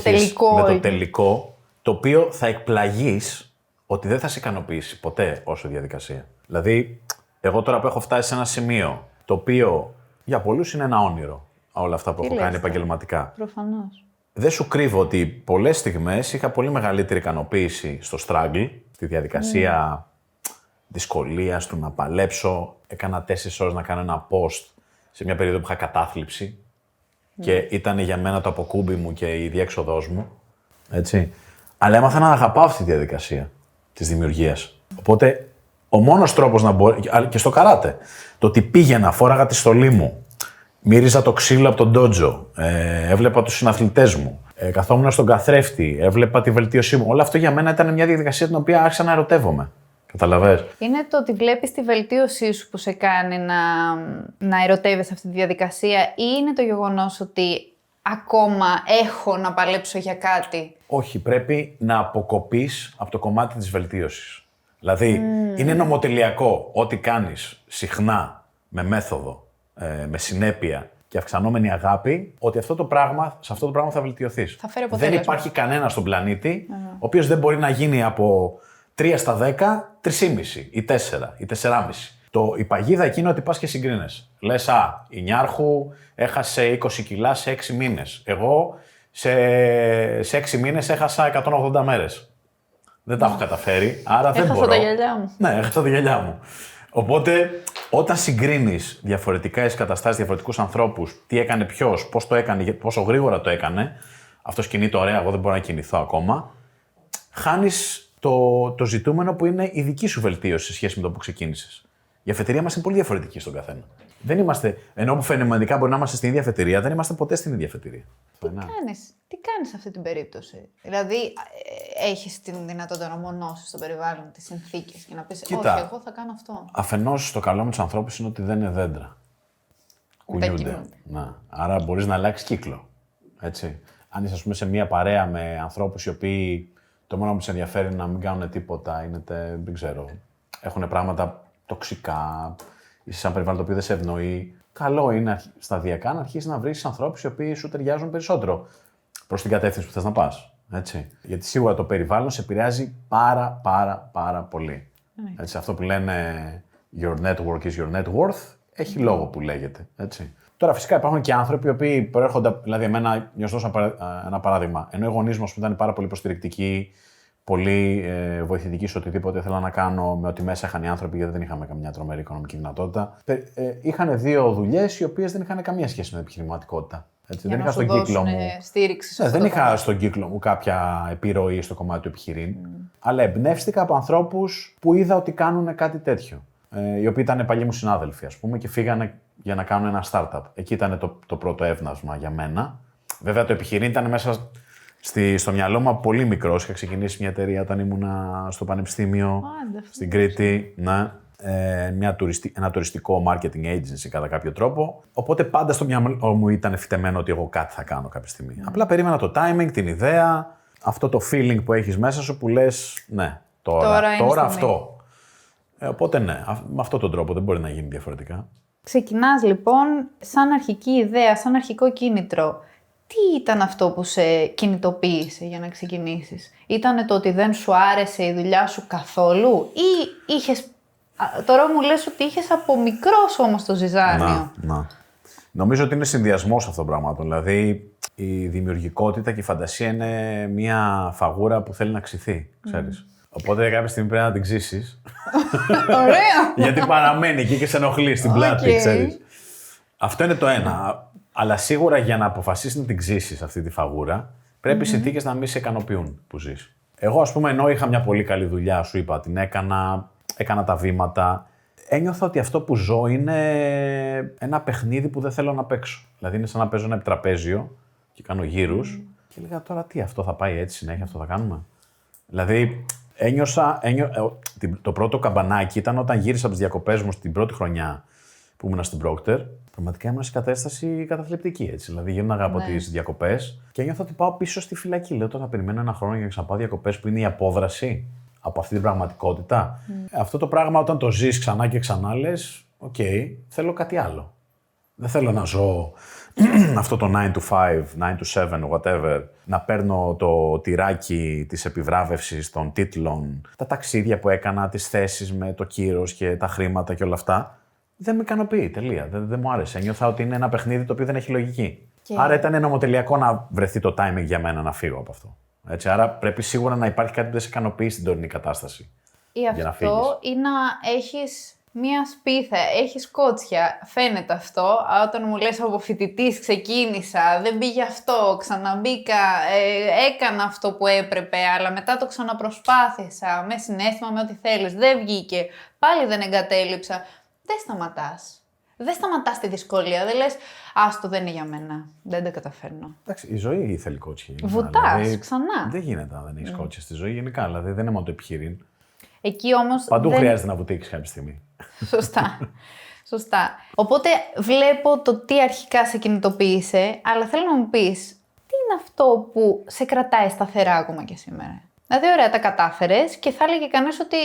τελικό, το οποίο θα εκπλαγείς ότι δεν θα σε ικανοποιήσει ποτέ όσο διαδικασία. Δηλαδή, εγώ τώρα που έχω φτάσει σε ένα σημείο το οποίο για πολλούς είναι ένα όνειρο, όλα αυτά που έχω κάνει επαγγελματικά. Προφανώς. Δεν σου κρύβω ότι πολλές στιγμές είχα πολύ μεγαλύτερη ικανοποίηση στο struggle, στη διαδικασία δυσκολίας του να παλέψω. Έκανα 4 ώρες να κάνω ένα post σε μια περίοδο που είχα κατάθλιψη και ήταν για μένα το αποκούμπι μου και η διέξοδός μου. Έτσι. Αλλά έμαθα να αγαπάω αυτή τη διαδικασία της δημιουργίας. Οπότε, ο μόνος τρόπος να μπορεί. Και στο καράτε. Το ότι πήγαινα, φόραγα τη στολή μου, μύριζα το ξύλο από τον ντότζο, έβλεπα τους συναθλητές μου, καθόμουν στον καθρέφτη, έβλεπα τη βελτίωσή μου. Όλο αυτό για μένα ήταν μια διαδικασία την οποία άρχισα να ερωτεύομαι. Καταλαβες. Είναι το ότι βλέπεις τη βελτίωσή σου που σε κάνει να ερωτεύεσαι αυτή τη διαδικασία, ή είναι το γεγονός ότι ακόμα έχω να παλέψω για κάτι? Όχι, πρέπει να αποκοπείς από το κομμάτι της βελτίωσης. Δηλαδή, είναι νομοτελειακό ό,τι κάνεις συχνά, με μέθοδο, με συνέπεια και αυξανόμενη αγάπη, ότι σε αυτό το πράγμα θα βελτιωθείς. Θα φέρει Δεν αποτέλεσμα. υπάρχει κανένα στον πλανήτη, ο οποίος δεν μπορεί να γίνει από 3 στα 10, 3,5 ή 4 ή 4,5. Η παγίδα εκείνη ότι πας και συγκρίνεσαι. Λες, η Νιάρχου έχασε 20 κιλά σε 6 μήνες. Εγώ σε 6 μήνες έχασα 180 μέρες. Δεν τα έχω καταφέρει, άρα δεν μπορώ. Έχασα τα γυαλιά μου. Ναι, έχασα τα γυαλιά μου. Οπότε, όταν συγκρίνεις διαφορετικές καταστάσεις, διαφορετικούς ανθρώπους, τι έκανε ποιος, πώς το έκανε, πόσο γρήγορα το έκανε, αυτός κινείται ωραία, εγώ δεν μπορώ να κινηθώ ακόμα, χάνεις το ζητούμενο που είναι η δική σου βελτίωση σε σχέση με το που ξεκίνησες. Η αφετηρία μας είναι πολύ διαφορετική στον καθένα. Δεν είμαστε, ενώ που φαινομενικά μπορεί να είμαστε στην ίδια αφετηρία, δεν είμαστε ποτέ στην ίδια αφετηρία. Τι κάνεις σε αυτή την περίπτωση? Δηλαδή, έχεις την δυνατότητα να μονώσεις στο περιβάλλον, τις συνθήκες και να πεις, Κοίτα, όχι, εγώ θα κάνω αυτό. Αφενός, το καλό με τους ανθρώπους είναι ότι δεν είναι δέντρα. Κουνιούνται. Ναι. Άρα μπορείς να αλλάξεις κύκλο. Έτσι. Αν είσαι, ας πούμε, σε μια παρέα με ανθρώπους οι οποίοι το μόνο που τους ενδιαφέρει είναι να μην κάνουν τίποτα, δεν ξέρω, έχουν πράγματα τοξικά, είσαι σε ένα περιβάλλον το οποίο δεν σε ευνοεί. Καλό είναι σταδιακά να αρχίσεις να βρεις ανθρώπους οι οποίοι σου ταιριάζουν περισσότερο προς την κατεύθυνση που θες να πας. Έτσι. Γιατί σίγουρα το περιβάλλον σε επηρεάζει πάρα πολύ. Έτσι, αυτό που λένε your network is your net worth, έχει λόγο που λέγεται. Έτσι. Τώρα, φυσικά υπάρχουν και άνθρωποι οι οποίοι προέρχονται, δηλαδή, εμένα, για να σου δώσω ένα παράδειγμα. Ενώ οι γονείς μας που ήταν πάρα πολύ υποστηρικτικοί, πολύ βοηθητικοί σε οτιδήποτε ήθελα να κάνω, με ό,τι μέσα είχαν οι άνθρωποι, γιατί δεν είχαμε καμιά τρομερή οικονομική δυνατότητα. Είχαν 2 δουλειές οι οποίες δεν είχαν καμία σχέση με επιχειρηματικότητα. Έτσι, δεν είχα στον κύκλο μου. Στήριξη. Δεν είχα στον κύκλο μου κάποια επιρροή στο κομμάτι του επιχειρήν. Αλλά εμπνεύστηκα από ανθρώπους που είδα ότι κάνουν κάτι τέτοιο. Οι οποίοι ήταν παλιοί μου συνάδελφοι, ας πούμε, και φύγανε για να κάνουν ένα startup. Εκεί ήταν το πρώτο έβνασμα για μένα. Βέβαια, το επιχειρήν ήταν μέσα στο μυαλό μου πολύ μικρός. Είχα ξεκινήσει μια εταιρεία όταν ήμουνα στο πανεπιστήμιο στην Κρήτη. Ναι. Ένα τουριστικό marketing agency κατά κάποιο τρόπο. Οπότε πάντα στο μυαλό μου ήταν φυτεμένο ότι εγώ κάτι θα κάνω κάποια στιγμή. Απλά περίμενα το timing, την ιδέα, αυτό το feeling που έχεις μέσα σου που λες, ναι, τώρα αυτό. Οπότε ναι, με αυτόν τον τρόπο δεν μπορεί να γίνει διαφορετικά. Ξεκινάς λοιπόν σαν αρχική ιδέα, σαν αρχικό κίνητρο. Τι ήταν αυτό που σε κινητοποίησε για να ξεκινήσεις? Ήτανε το ότι δεν σου άρεσε η δουλειά σου καθόλου, ή είχες... Τώρα μου λες ότι είχες από μικρός όμως το ζυζάνιο. Να. Νομίζω ότι είναι συνδυασμός αυτών των πραγμάτων. Δηλαδή, η δημιουργικότητα και η φαντασία είναι μια φαγούρα που θέλει να ξυθεί, ξέρεις. Οπότε κάποια στιγμή πρέπει να την ξύσεις. Ωραία! Γιατί παραμένει εκεί και σε ενοχλεί στην πλάτη, ξέρεις. Αυτό είναι το ένα. Αλλά σίγουρα για να αποφασίσεις να την ξύσεις αυτή τη φαγούρα, πρέπει οι συνθήκες να μην σε ικανοποιούν που ζεις. Εγώ, ας πούμε, ενώ είχα μια πολύ καλή δουλειά, σου είπα, την έκανα τα βήματα. Ένιωθα ότι αυτό που ζω είναι ένα παιχνίδι που δεν θέλω να παίξω. Δηλαδή, είναι σαν να παίζω ένα επιτραπέζιο και κάνω γύρους. Και έλεγα τώρα τι, αυτό θα πάει έτσι συνέχεια, αυτό θα κάνουμε. Δηλαδή, το πρώτο καμπανάκι ήταν όταν γύρισα από τις διακοπές μου στην πρώτη χρονιά που ήμουν στην Procter. Πραγματικά ήμουν σε κατάσταση καταθλιπτική. Έτσι. Δηλαδή, γύρναγα από τις διακοπές και ένιωθα ότι πάω πίσω στη φυλακή. Λέω τώρα θα περιμένω ένα χρόνο για να ξαναπάω διακοπές, που είναι η απόδραση από αυτή την πραγματικότητα. Αυτό το πράγμα όταν το ζεις ξανά και ξανά λες, οκ, θέλω κάτι άλλο. Δεν θέλω να ζω αυτό το 9 to 5, 9 to 7, whatever, να παίρνω το τυράκι της επιβράβευσης των τίτλων, τα ταξίδια που έκανα, τις θέσεις με το κύρος και τα χρήματα και όλα αυτά. Δεν με ικανοποιεί, τελεία. Δεν μου άρεσε. Νιώθα ότι είναι ένα παιχνίδι το οποίο δεν έχει λογική. Άρα ήταν νομοτελειακό να βρεθεί το timing για μένα να φύγω από αυτό. Έτσι, άρα πρέπει σίγουρα να υπάρχει κάτι που δεν σε ικανοποιεί στην τωρινή κατάσταση. Ή αυτό ή να έχεις μία σπίθα, έχεις κότσια. Φαίνεται αυτό. Όταν μου λες από φοιτητής ξεκίνησα, δεν πήγε αυτό, ξαναμπήκα, έκανα αυτό που έπρεπε, αλλά μετά το ξαναπροσπάθησα με συναίσθημα, με ό,τι θέλεις. Δεν βγήκε, πάλι δεν εγκατέλειψα. Δεν σταματάς. Δεν σταματάς τη δυσκολία. Δεν λες, άστο, δεν είναι για μένα. Δεν τα καταφέρνω. Εντάξει, η ζωή θέλει κότσια. Βουτάς δηλαδή, ξανά. Δεν γίνεται αν δεν έχεις κότσια στη ζωή γενικά. Δηλαδή δεν είναι μόνο το επιχειρήν. Εκεί όμως. Παντού χρειάζεται να βουτήξεις κάποια στιγμή. Σωστά. Σωστά. Οπότε βλέπω το τι αρχικά σε κινητοποίησε, αλλά θέλω να μου πεις, τι είναι αυτό που σε κρατάει σταθερά ακόμα και σήμερα. Δηλαδή, ωραία, τα κατάφερες και θα έλεγε κανείς ότι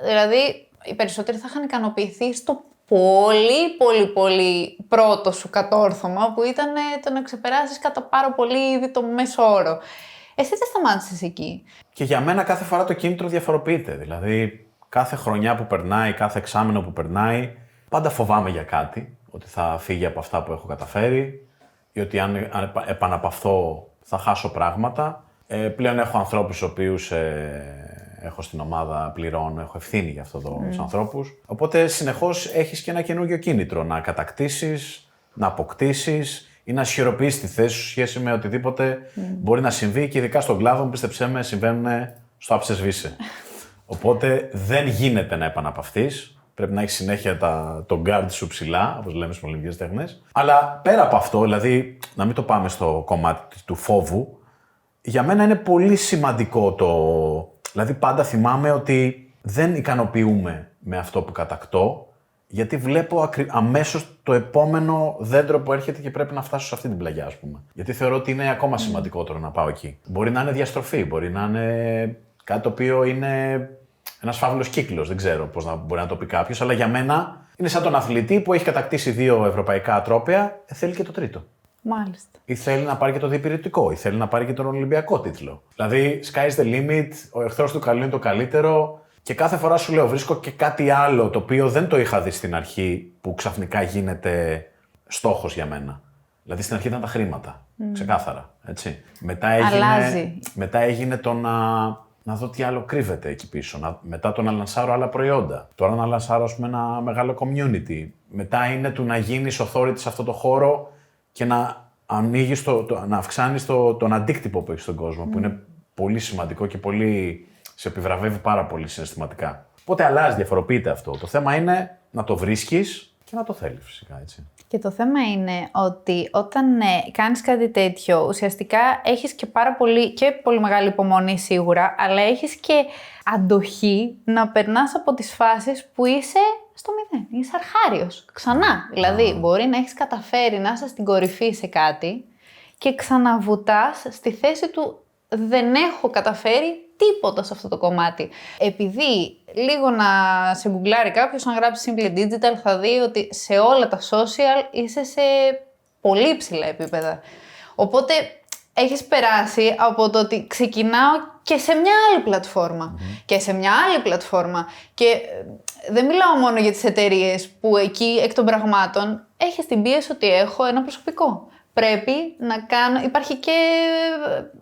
δηλαδή, οι περισσότεροι θα είχαν ικανοποιηθεί στο πολύ πρώτο σου κατόρθωμα, που ήταν το να ξεπεράσεις κατά πάρα πολύ ήδη το μέσο όρο. Εσύ δεν σταμάτησες εκεί. Και για μένα κάθε φορά το κίνητρο διαφοροποιείται. Δηλαδή, κάθε χρονιά που περνάει, κάθε εξάμηνο που περνάει, πάντα φοβάμαι για κάτι, ότι θα φύγει από αυτά που έχω καταφέρει ή ότι αν επαναπαυθώ θα χάσω πράγματα. Πλέον έχω ανθρώπους τους οποίους έχω στην ομάδα, πληρώνω, έχω ευθύνη για αυτούς τους ανθρώπους. Οπότε συνεχώς έχεις και ένα καινούργιο κίνητρο να κατακτήσεις, να αποκτήσεις ή να ισχυροποιήσεις τη θέση σου σχέση με οτιδήποτε μπορεί να συμβεί και ειδικά στον κλάδο μου, πίστεψέ με, συμβαίνουν στο άψε σβήσε. Οπότε δεν γίνεται να επαναπαυθείς. Πρέπει να έχει συνέχεια το guard σου ψηλά, όπως λέμε στις πολιτικές τέχνες. Αλλά πέρα από αυτό, δηλαδή να μην το πάμε στο κομμάτι του φόβου, για μένα είναι πολύ σημαντικό Δηλαδή πάντα θυμάμαι ότι δεν ικανοποιούμε με αυτό που κατακτώ, γιατί βλέπω αμέσως το επόμενο δέντρο που έρχεται και πρέπει να φτάσω σε αυτή την πλαγιά, ας πούμε. Γιατί θεωρώ ότι είναι ακόμα σημαντικότερο να πάω εκεί. Μπορεί να είναι διαστροφή, μπορεί να είναι κάτι το οποίο είναι ένας φαύλος κύκλος, δεν ξέρω πώς μπορεί να το πει κάποιος, αλλά για μένα είναι σαν τον αθλητή που έχει κατακτήσει 2 ευρωπαϊκά τρόπαια, θέλει και το τρίτο. Μάλιστα. Ή θέλει να πάρει και το διπηρετικό, ή θέλει να πάρει και τον Ολυμπιακό τίτλο. Δηλαδή, sky's the limit, ο εχθρός του καλού είναι το καλύτερο. Και κάθε φορά σου λέω, βρίσκω και κάτι άλλο το οποίο δεν το είχα δει στην αρχή, που ξαφνικά γίνεται στόχος για μένα. Δηλαδή, στην αρχή ήταν τα χρήματα. Ξεκάθαρα. Έτσι. Μετά έγινε το να δω τι άλλο κρύβεται εκεί πίσω. Μετά το να λανσάρω άλλα προϊόντα. Τώρα να λανσάρω, ας πούμε, ένα μεγάλο community. Μετά είναι του να γίνεις authority σε αυτό το χώρο και να ανοίγεις να αυξάνεις τον αντίκτυπο που έχεις στον κόσμο, που είναι πολύ σημαντικό και σε επιβραβεύει πάρα πολύ συναισθηματικά. Οπότε αλλάζει, διαφοροποιείται αυτό. Το θέμα είναι να το βρίσκεις και να το θέλεις φυσικά, έτσι. Και το θέμα είναι ότι όταν κάνεις κάτι τέτοιο, ουσιαστικά έχεις και πολύ μεγάλη υπομονή σίγουρα, αλλά έχεις και αντοχή να περνάς από τις φάσεις που είσαι στο μηδέν. Είσαι αρχάριος. Ξανά. Δηλαδή, μπορεί να έχεις καταφέρει να είσαι στην κορυφή σε κάτι και ξαναβουτάς στη θέση του δεν έχω καταφέρει τίποτα σε αυτό το κομμάτι. Επειδή λίγο να σε γκουγκλάρει κάποιος, αν γράψει Simply Digital, θα δει ότι σε όλα τα social είσαι σε πολύ υψηλά επίπεδα. Οπότε έχεις περάσει από το ότι ξεκινάω και σε μια άλλη πλατφόρμα και σε μια άλλη πλατφόρμα. Και δεν μιλάω μόνο για τις εταιρείες που εκεί εκ των πραγμάτων έχεις την πίεση ότι έχω ένα προσωπικό. Πρέπει να κάνω, υπάρχει και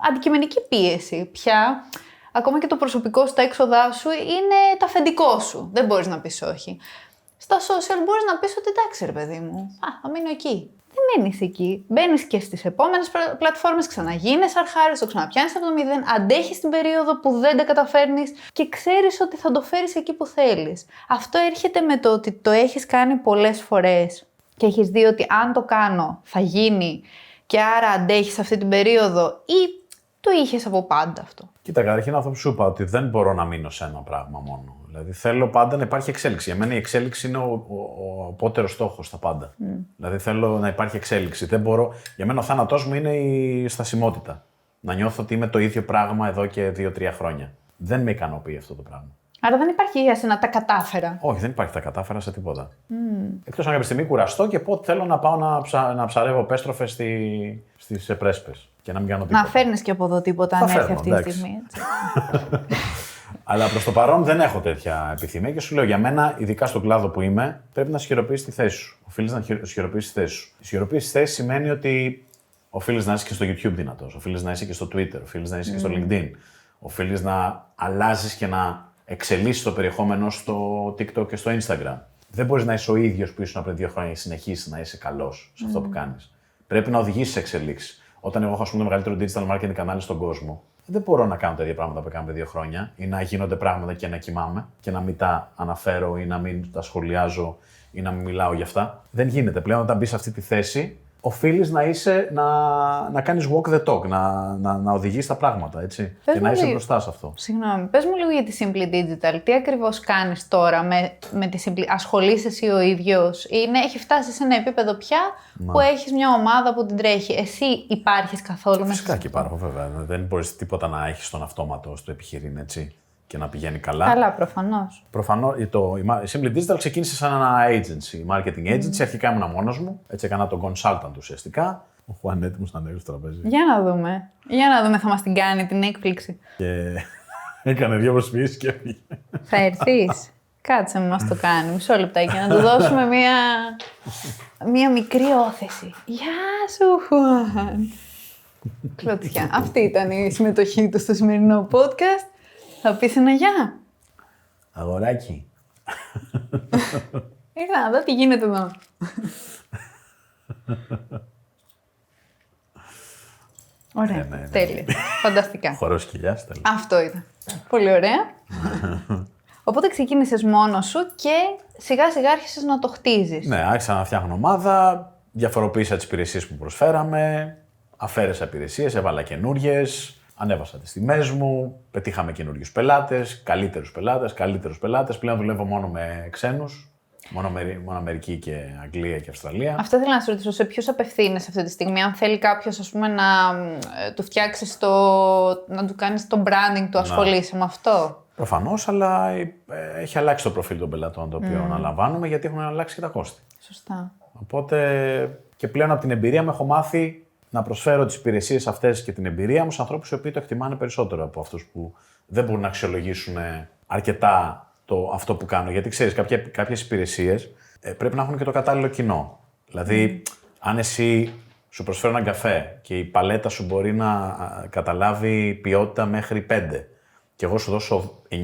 αντικειμενική πίεση πια. Ακόμα και το προσωπικό στα έξοδά σου είναι το αφεντικό σου. Δεν μπορείς να πεις όχι. Στα social μπορείς να πεις ότι εντάξει ρε παιδί μου, θα μείνω εκεί. Δεν μένεις εκεί. Μπαίνεις και στις επόμενες πλατφόρμες, ξαναγίνεις αρχάριος, το ξαναπιάνεις από το μηδέν, αντέχεις την περίοδο που δεν τα καταφέρνεις και ξέρεις ότι θα το φέρεις εκεί που θέλεις. Αυτό έρχεται με το ότι το έχεις κάνει πολλές φορές και έχεις δει ότι αν το κάνω θα γίνει και άρα αντέχεις αυτή την περίοδο ή το είχες από πάντα αυτό. Κοίτα, καταρχήν αυτό που σου είπα, ότι δεν μπορώ να μείνω σε ένα πράγμα μόνο. Δηλαδή θέλω πάντα να υπάρχει εξέλιξη. Για μένα η εξέλιξη είναι ο απότερος στόχος στα πάντα. Δηλαδή θέλω να υπάρχει εξέλιξη. Δεν μπορώ... Για μένα ο θάνατός μου είναι η στασιμότητα. Να νιώθω ότι είμαι το ίδιο πράγμα εδώ και 2-3 χρόνια. Δεν με ικανοποιεί αυτό το πράγμα. Άρα δεν υπάρχει για σένα τα κατάφερα. Όχι, δεν υπάρχει τα κατάφερα σε τίποτα. Εκτός αν κάποια στιγμή κουραστώ και πω ότι θέλω να πάω να ψαρεύω πέστροφες στις πρέσπες και να μην κάνω τίποτα. Να φέρνεις και από εδώ τίποτα αν έρθει αυτή τη στιγμή. Έτσι. Αλλά προς το παρόν δεν έχω τέτοια επιθυμία και σου λέω για μένα, ειδικά στον κλάδο που είμαι, πρέπει να ισχυροποιήσεις τη θέση σου. Οφείλεις να ισχυροποιήσεις τη θέση σου. Ισχυροποίηση τη θέση σημαίνει ότι οφείλεις να είσαι και στο YouTube δυνατός, οφείλεις να είσαι και στο Twitter, οφείλεις να είσαι και στο LinkedIn, οφείλεις να αλλάζεις και να εξελίσσεις το περιεχόμενο στο TikTok και στο Instagram. Δεν μπορείς να είσαι ο ίδιος που ήσουν πριν 2 χρόνια και συνεχίσεις να είσαι καλός σε αυτό που κάνεις. Πρέπει να οδηγήσεις σε εξελίξεις. Όταν εγώ έχω το μεγαλύτερο digital marketing κανάλι στον κόσμο, δεν μπορώ να κάνω τα ίδια πράγματα που έκανα πριν 2 χρόνια ή να γίνονται πράγματα και να κοιμάμαι και να μην τα αναφέρω ή να μην τα σχολιάζω ή να μην μιλάω για αυτά. Δεν γίνεται. Πλέον, όταν μπεις σε αυτή τη θέση, οφείλεις να κάνεις walk the talk, να οδηγείς τα πράγματα, έτσι. Πες και να μου είσαι λίγο. μπροστά σε αυτό. Συγγνώμη, πες μου λίγο για τη Simply Digital. Τι ακριβώς κάνεις τώρα με τη Simply? Ασχολείσαι εσύ ο ίδιος? Έχει φτάσει σε ένα επίπεδο πια που έχεις μια ομάδα που την τρέχει. Εσύ υπάρχεις καθόλου μέσα? Φυσικά και υπάρχω, βέβαια. Δεν μπορείς τίποτα να έχεις στον αυτόματο στο επιχειρήν, έτσι. Και να πηγαίνει καλά. Καλά, προφανώς. Προφανώς, η Simply Digital ξεκίνησε σαν ένα agency, marketing agency. Αρχικά ήμουν μόνος μου, έτσι έκανα τον consultant ουσιαστικά. Ο Χουάν έτοιμος να ανέβει στο τραπέζι. Για να δούμε, θα μας την κάνει την έκπληξη. Και έκανε 2 προσφυγές και έφυγε. Θα έρθεις? Κάτσε να μας το κάνει, μισό λεπτάκι, να του δώσουμε μία μικρή όθεση. Γεια σου, Χουάν. Κλωτσιά. Αυτή ήταν η συμμετοχή του στο σημερινό podcast. Θα πεις ένα γεια? Αγοράκι. Ήρθα να δω τι γίνεται εδώ. Ωραία, ναι. τέλεια. Φανταστικά. Χορός κοιλιάς, τέλεια. Αυτό ήταν. Πολύ ωραία. Οπότε ξεκίνησες μόνος σου και σιγά σιγά άρχισες να το χτίζεις. Ναι, άρχισα να φτιάχνω ομάδα, διαφοροποίησα τις υπηρεσίες που προσφέραμε, αφαίρεσα υπηρεσίες, έβαλα καινούριες, ανέβασα τις τιμές μου, πετύχαμε καινούριους πελάτες, καλύτερους πελάτες. Πλέον δουλεύω μόνο με ξένους, μόνο Αμερική και Αγγλία και Αυστραλία. Αυτό ήθελα να σου ρωτήσω, σε ποιους απευθύνεσαι αυτή τη στιγμή? Αν θέλει κάποιος, ας πούμε, να του φτιάξεις να του κάνεις το branding του, ασχολείσαι με αυτό? Προφανώς, αλλά έχει αλλάξει το προφίλ των πελατών το οποίο αναλαμβάνουμε, γιατί έχουν αλλάξει και τα κόστη. Σωστά. Οπότε και πλέον από την εμπειρία μου έχω μάθει να προσφέρω τις υπηρεσίες αυτές και την εμπειρία μου σε ανθρώπους οι οποίοι το εκτιμάνε περισσότερο από αυτούς που δεν μπορούν να αξιολογήσουν αρκετά αυτό που κάνω. Γιατί ξέρεις, κάποιες υπηρεσίες πρέπει να έχουν και το κατάλληλο κοινό. Δηλαδή, αν εσύ σου προσφέρω έναν καφέ και η παλέτα σου μπορεί να καταλάβει ποιότητα μέχρι 5 και εγώ σου δώσω 9,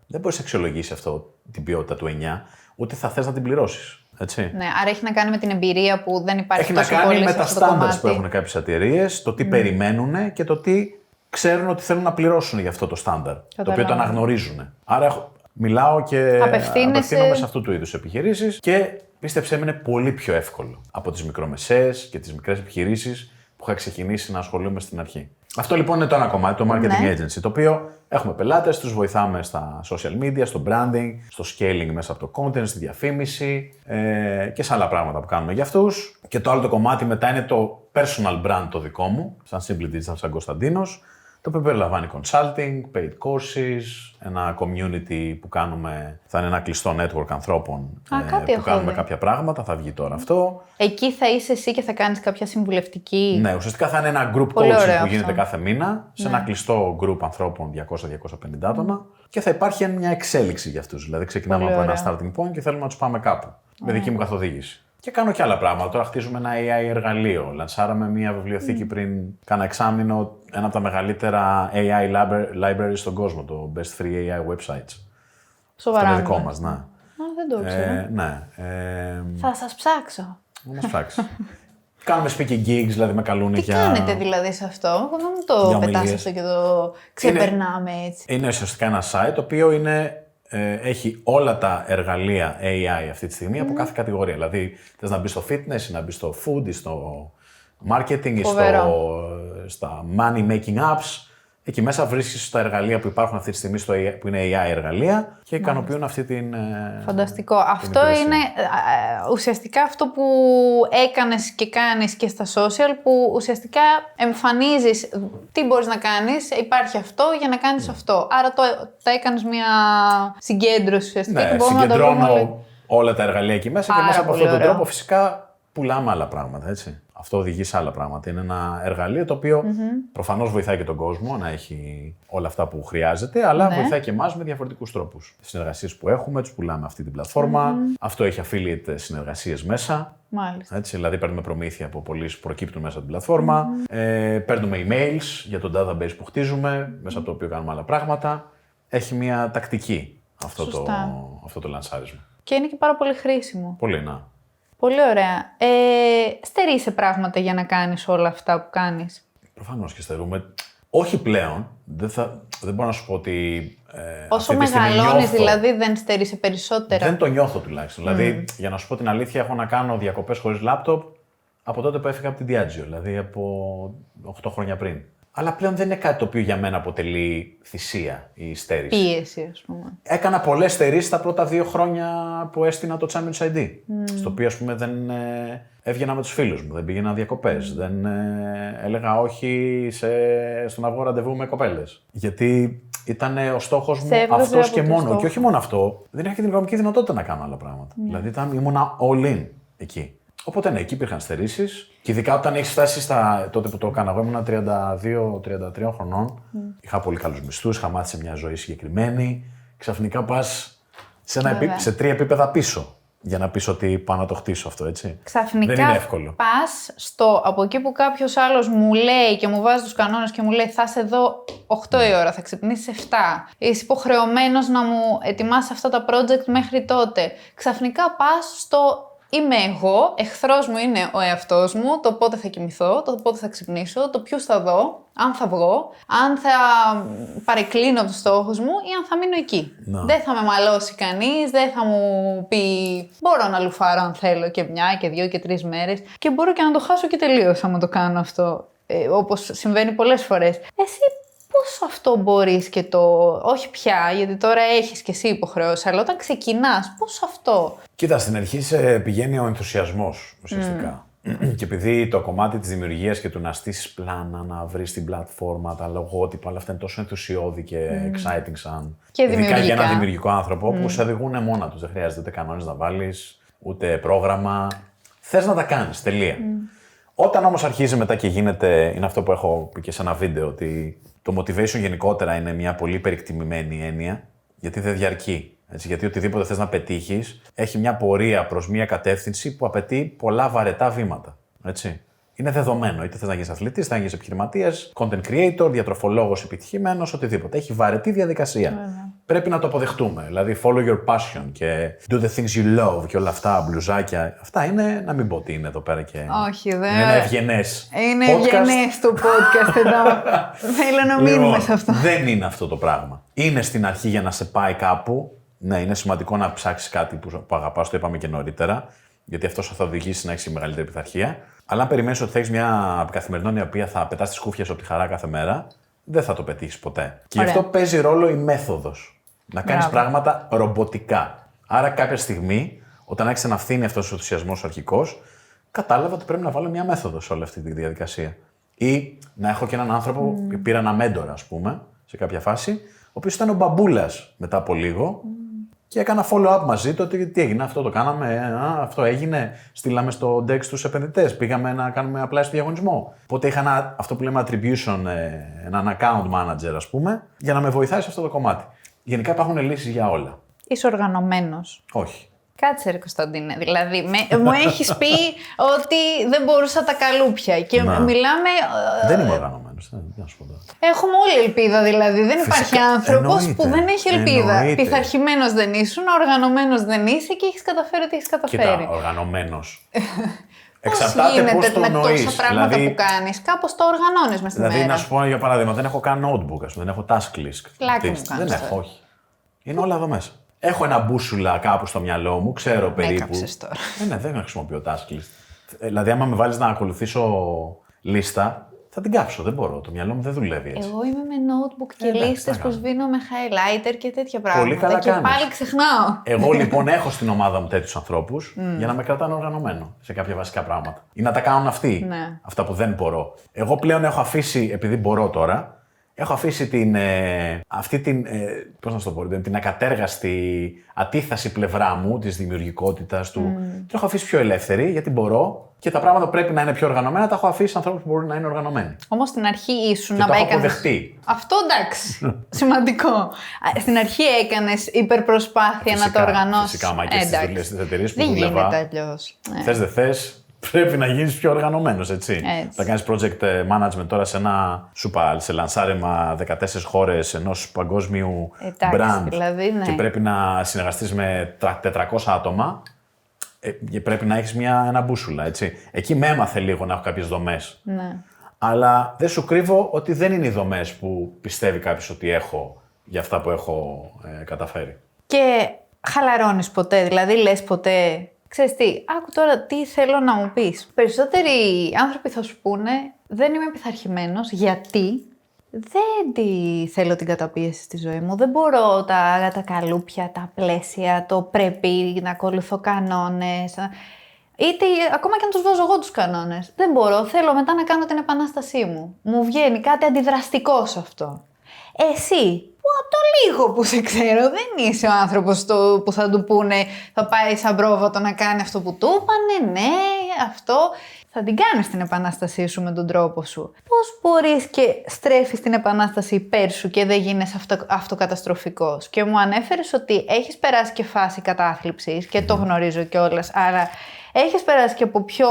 δεν μπορείς να αξιολογήσεις την ποιότητα του 9, ούτε θα θες να την πληρώσεις. Έτσι. Ναι, άρα έχει να κάνει με την εμπειρία που δεν υπάρχει τόσο πολύ. Έχει να κάνει με τα standards που έχουν κάποιες εταιρείες, το τι περιμένουν και το τι ξέρουν ότι θέλουν να πληρώσουν για αυτό το στάνταρ, το οποίο το αναγνωρίζουν. Άρα μιλάω και απευθύνομαι σε αυτού του είδους επιχειρήσεις και πίστεψέ με, είναι πολύ πιο εύκολο από τις μικρομεσαίες και τις μικρές επιχειρήσεις που είχα ξεκινήσει να ασχολούμαι στην αρχή. Αυτό λοιπόν είναι το ένα κομμάτι, το marketing agency, το οποίο έχουμε πελάτες, τους βοηθάμε στα social media, στο branding, στο scaling μέσα από το content, στη διαφήμιση και σε άλλα πράγματα που κάνουμε για αυτούς. Και το άλλο το κομμάτι μετά είναι το personal brand το δικό μου, σαν Simply Digital, σαν Κωνσταντίνος, το οποίο περιλαμβάνει consulting, paid courses, ένα community που κάνουμε, θα είναι ένα κλειστό network ανθρώπων που κάνουμε κάποια πράγματα, θα βγει τώρα αυτό. Εκεί θα είσαι εσύ και θα κάνεις κάποια συμβουλευτική. Ναι, ουσιαστικά θα είναι ένα group coaching που γίνεται κάθε μήνα, σε ένα κλειστό group ανθρώπων 200-250 άτομα και θα υπάρχει μια εξέλιξη για αυτούς. Δηλαδή ξεκινάμε από ένα starting point και θέλουμε να τους πάμε κάπου, με δική μου καθοδήγηση. Και κάνω και άλλα πράγματα. Τώρα χτίζουμε ένα AI εργαλείο. Λανσάραμε μια βιβλιοθήκη πριν κάνα εξάμηνο, ένα από τα μεγαλύτερα AI libraries στον κόσμο, το Best Free AI Websites. Σοβαρά. Στο δικό μας, ναι. Δεν το ξέρω. Ναι. Θα σας ψάξω. Να μας ψάξει. Κάνουμε speaking gigs, δηλαδή με καλούν Τι για... κάνετε δηλαδή σε αυτό? Εγώ δεν μου το πετάς αυτό και το ξεπερνάμε έτσι. Είναι ουσιαστικά ένα site το οποίο έχει όλα τα εργαλεία AI αυτή τη στιγμή από κάθε κατηγορία. Δηλαδή, θες να μπει στο fitness, να μπει στο food, στο marketing, στα money making apps. Εκεί μέσα βρίσκεις τα εργαλεία που υπάρχουν αυτή τη στιγμή που είναι AI εργαλεία και ικανοποιούν αυτή την. Φανταστικό. Αυτό είναι ουσιαστικά αυτό που έκανες και κάνεις και στα social, που ουσιαστικά εμφανίζεις τι μπορείς να κάνεις, υπάρχει αυτό για να κάνεις αυτό. Άρα τα έκανες μια συγκέντρωση ουσιαστικά. Ναι, και μπορούμε συγκεντρώνω να τα όλα τα εργαλεία εκεί μέσα και μέσα από αυτόν τον τρόπο φυσικά πουλάμε άλλα πράγματα, έτσι. Αυτό οδηγεί σε άλλα πράγματα. Είναι ένα εργαλείο το οποίο προφανώς βοηθάει και τον κόσμο να έχει όλα αυτά που χρειάζεται, αλλά βοηθάει και εμάς με διαφορετικούς τρόπους. Τις συνεργασίες που έχουμε, τους πουλάμε αυτή την πλατφόρμα. Αυτό έχει affiliate συνεργασίες μέσα. Μάλιστα. Έτσι, δηλαδή παίρνουμε προμήθεια από πωλήσεις που προκύπτουν μέσα από την πλατφόρμα. Παίρνουμε emails για το database που χτίζουμε, μέσα από το οποίο κάνουμε άλλα πράγματα. Έχει μια τακτική αυτό το λανσάρισμα. Και είναι και πάρα πολύ χρήσιμο. Πολύ, να. Πολύ ωραία. Στερείσαι πράγματα για να κάνεις όλα αυτά που κάνεις? Προφανώς και στερούμε. Όχι πλέον. Δεν μπορώ να σου πω ότι. Όσο μεγαλώνεις, δηλαδή, δεν στερείσαι περισσότερα? Δεν το νιώθω τουλάχιστον. Δηλαδή, για να σου πω την αλήθεια, έχω να κάνω διακοπές χωρίς λάπτοπ από τότε που έφυγα από την Diageo, δηλαδή από 8 χρόνια πριν. Αλλά πλέον δεν είναι κάτι το οποίο για μένα αποτελεί θυσία ή στέρηση. Πίεση, ας πούμε. Έκανα πολλές στερήσεις τα πρώτα 2 χρόνια που έστεινα το Champions ID. Στο οποίο, ας πούμε, δεν έβγαινα με τους φίλους μου, δεν πήγαινα διακοπές, δεν έλεγα όχι στον να βγω ραντεβού με κοπέλες. Γιατί ήταν ο στόχος μου αυτός και μόνο. Στόχο. Και όχι μόνο αυτό, δεν είχα και την οικονομική δυνατότητα να κάνω άλλα πράγματα. Δηλαδή ήμουνα all in εκεί. Οπότε ναι, εκεί υπήρχαν στερήσεις. Και ειδικά όταν έχει φτάσει τότε που το έκανα, εγώ ήμουν 32-33 χρονών. Είχα πολύ καλούς μισθούς, είχα μάθει σε μια ζωή συγκεκριμένη. Ξαφνικά πας σε 3 επίπεδα πίσω. Για να πεις ότι πάω να το χτίσω αυτό, έτσι. Ξαφνικά δεν είναι εύκολο. πας από εκεί που κάποιος άλλος μου λέει και μου βάζει τους κανόνες και μου λέει θα είσαι εδώ 8 η ώρα, θα ξυπνήσεις 7. Είσαι υποχρεωμένος να μου ετοιμάσεις αυτά τα project μέχρι τότε. Ξαφνικά πας στο είμαι εγώ, εχθρός μου είναι ο εαυτός μου, το πότε θα κοιμηθώ, το πότε θα ξυπνήσω, το ποιους θα δω, αν θα βγω, αν θα παρεκκλίνω από τους στόχους μου ή αν θα μείνω εκεί. Δεν θα με μαλώσει κανείς, δεν θα μου πει μπορώ να λουφάρω αν θέλω και 1 και 2 και 3 μέρες και μπορώ και να το χάσω και τελείως άμα το κάνω αυτό, όπως συμβαίνει πολλές φορές. Εσύ πώς αυτό μπορείς και όχι πια, γιατί τώρα έχεις και εσύ υποχρεώσεις, αλλά όταν ξεκινάς, πώς αυτό. Κοίτα, στην αρχή σε πηγαίνει ο ενθουσιασμός ουσιαστικά. Και επειδή το κομμάτι της δημιουργίας και του να στήσεις πλάνα, να βρεις την πλατφόρμα, τα λογότυπα, όλα αυτά είναι τόσο ενθουσιώδη και exciting σαν. Και ειδικά για έναν δημιουργικό άνθρωπο που σε οδηγούν μόνα τους. Δεν χρειάζεται ούτε κανόνες να βάλεις, ούτε πρόγραμμα. Θες να τα κάνεις, τελεία. Όταν όμως αρχίζει μετά και γίνεται, είναι αυτό που έχω πει και σε ένα βίντεο, ότι το motivation γενικότερα είναι μια πολύ περιεκτιμημένη έννοια, γιατί δεν διαρκεί. Έτσι, γιατί οτιδήποτε θες να πετύχεις έχει μια πορεία προς μια κατεύθυνση που απαιτεί πολλά βαρετά βήματα. Έτσι. Είναι δεδομένο. Είτε θες να γίνεις αθλητής, είτε να γίνεις επιχειρηματίας, content creator, διατροφολόγος επιτυχημένος, οτιδήποτε. Έχει βαρετή διαδικασία. Πρέπει να το αποδεχτούμε. Δηλαδή, follow your passion και do the things you love και όλα αυτά, μπλουζάκια. Αυτά είναι, να μην πω ότι είναι εδώ πέρα και. Όχι, δεν. Είναι ένα ευγενές. Είναι ευγενές το podcast εδώ. Θέλω να μείνουμε σε αυτό. Δεν είναι αυτό το πράγμα. Είναι στην αρχή για να σε πάει κάπου. Ναι, είναι σημαντικό να ψάξεις κάτι που αγαπάς, το είπαμε και νωρίτερα, γιατί αυτό θα οδηγήσει να έχεις μεγαλύτερη πειθαρχία. Αλλά αν περιμένεις ότι θα έχεις μια καθημερινότητα η οποία θα πετάς τις κούφιες από τη χαρά κάθε μέρα, δεν θα το πετύχεις ποτέ. Και γι' αυτό παίζει ρόλο η μέθοδος. Να κάνεις πράγματα ρομποτικά. Άρα, κάποια στιγμή, όταν άρχισε να φθήνει αυτός ο ενθουσιασμός αρχικός, κατάλαβα ότι πρέπει να βάλω μια μέθοδο σε όλη αυτή τη διαδικασία. Ή να έχω και έναν άνθρωπο, πήρα ένα μέντορα, ας πούμε, σε κάποια φάση, ο οποίος ήταν ο μπαμπούλας μετά από λίγο. Και έκανα follow-up μαζί του ότι τι έγινε, αυτό το κάναμε, αυτό έγινε. Στείλαμε στο Dex τους επενδυτές, πήγαμε να κάνουμε απλά στο διαγωνισμό. Οπότε είχα αυτό που λέμε attribution, έναν account manager, ας πούμε, για να με βοηθάει σε αυτό το κομμάτι. Γενικά υπάρχουν λύσεις για όλα. Είσαι οργανωμένος. Όχι. Κάτσε ρε Κωνσταντίνε, δηλαδή μου έχεις πει ότι δεν μπορούσα τα καλούπια και μιλάμε. Δεν είμαι οργανωμένος, να σου πω τώρα. Έχουμε όλη ελπίδα δηλαδή, δεν υπάρχει άνθρωπος που δεν έχει ελπίδα. Πειθαρχημένος δεν ήσουν, οργανωμένος δεν είσαι και έχεις καταφέρει ό,τι έχεις καταφέρει. Κοίτα, οργανωμένος. Πώς γίνεται με τόσα πράγματα που κάνεις, κάπως το οργανώνεις μες στη μέρα. Δηλαδή, να σου πω για παράδειγμα, δεν έχω καν notebook, δεν έχω task list. Πλάκα μου κάνεις. Δεν έχω, όχι. Είναι όλα εδώ μέσα. Έχω ένα μπούσουλα κάπου στο μυαλό μου, ξέρω περίπου. Έκαψες τώρα. Ναι, δεν χρησιμοποιώ task list. Δηλαδή, άμα με βάλεις να ακολουθήσω λίστα, θα την κάψω. Δεν μπορώ. Το μυαλό μου δεν δουλεύει έτσι. Εγώ είμαι με notebook και λίστες που σβήνω με highlighter και τέτοια πράγματα. Πολύ καλά και κάνεις. πάλι ξεχνάω. Εγώ λοιπόν έχω στην ομάδα μου τέτοιους ανθρώπους για να με κρατάνε οργανωμένο σε κάποια βασικά πράγματα. Ή να τα κάνουν αυτοί. Ναι. Αυτά που δεν μπορώ. Εγώ πλέον έχω αφήσει, επειδή μπορώ τώρα, έχω αφήσει πώς να το πω, την ακατέργαστη αντίθαση πλευρά μου της δημιουργικότητας του. Την έχω αφήσει πιο ελεύθερη γιατί μπορώ και τα πράγματα που πρέπει να είναι πιο οργανωμένα τα έχω αφήσει σε ανθρώπους που μπορούν να είναι οργανωμένοι. Όμως στην αρχή ήσουν να έκανες. Το έχω αποδεχτεί. Αυτό εντάξει. Σημαντικό. Στην αρχή έκανες υπερπροσπάθεια να το οργανώσεις. Φυσικά, μα και στις δουλειές της εταιρείας που δεν δούλευα. Δεν γίνεται αλλιώς. Θες δεν θες. Πρέπει να γίνεις πιο οργανωμένος, έτσι. Θα κάνεις project management τώρα σε ένα σε λανσάρεμα 14 χώρες ενός παγκόσμιου brand δηλαδή, ναι. και πρέπει να συνεργαστείς με 400 άτομα και πρέπει να έχεις ένα μπούσουλα, έτσι. Εκεί με έμαθε λίγο να έχω κάποιες δομές. Ναι. Αλλά δεν σου κρύβω ότι δεν είναι οι δομές που πιστεύει κάποιος ότι έχω για αυτά που έχω καταφέρει. Και χαλαρώνεις ποτέ, δηλαδή λες ποτέ Ξέρεις τι, άκου τώρα τι θέλω να μου πεις. Περισσότεροι άνθρωποι θα σου πούνε δεν είμαι πειθαρχημένος γιατί δεν θέλω την καταπίεση στη ζωή μου. Δεν μπορώ τα καλούπια, τα πλαίσια, το πρέπει να ακολουθώ κανόνες. Είτε ακόμα και να τους βάζω εγώ τους κανόνες. Δεν μπορώ, θέλω μετά να κάνω την επανάστασή μου. Μου βγαίνει κάτι αντιδραστικό σε αυτό. Εσύ, που από το λίγο που σε ξέρω, δεν είσαι ο άνθρωπος που θα του πούνε θα πάει σαν πρόβατο να κάνει αυτό που του είπανε, ναι, αυτό. Θα την κάνεις την επανάστασή σου με τον τρόπο σου. Πώς μπορείς και στρέφεις την επανάσταση υπέρ σου και δεν γίνεις αυτοκαταστροφικός. Και μου ανέφερες ότι έχεις περάσει και φάση κατάθλιψης και το γνωρίζω κιόλας, άρα έχεις περάσει και από πιο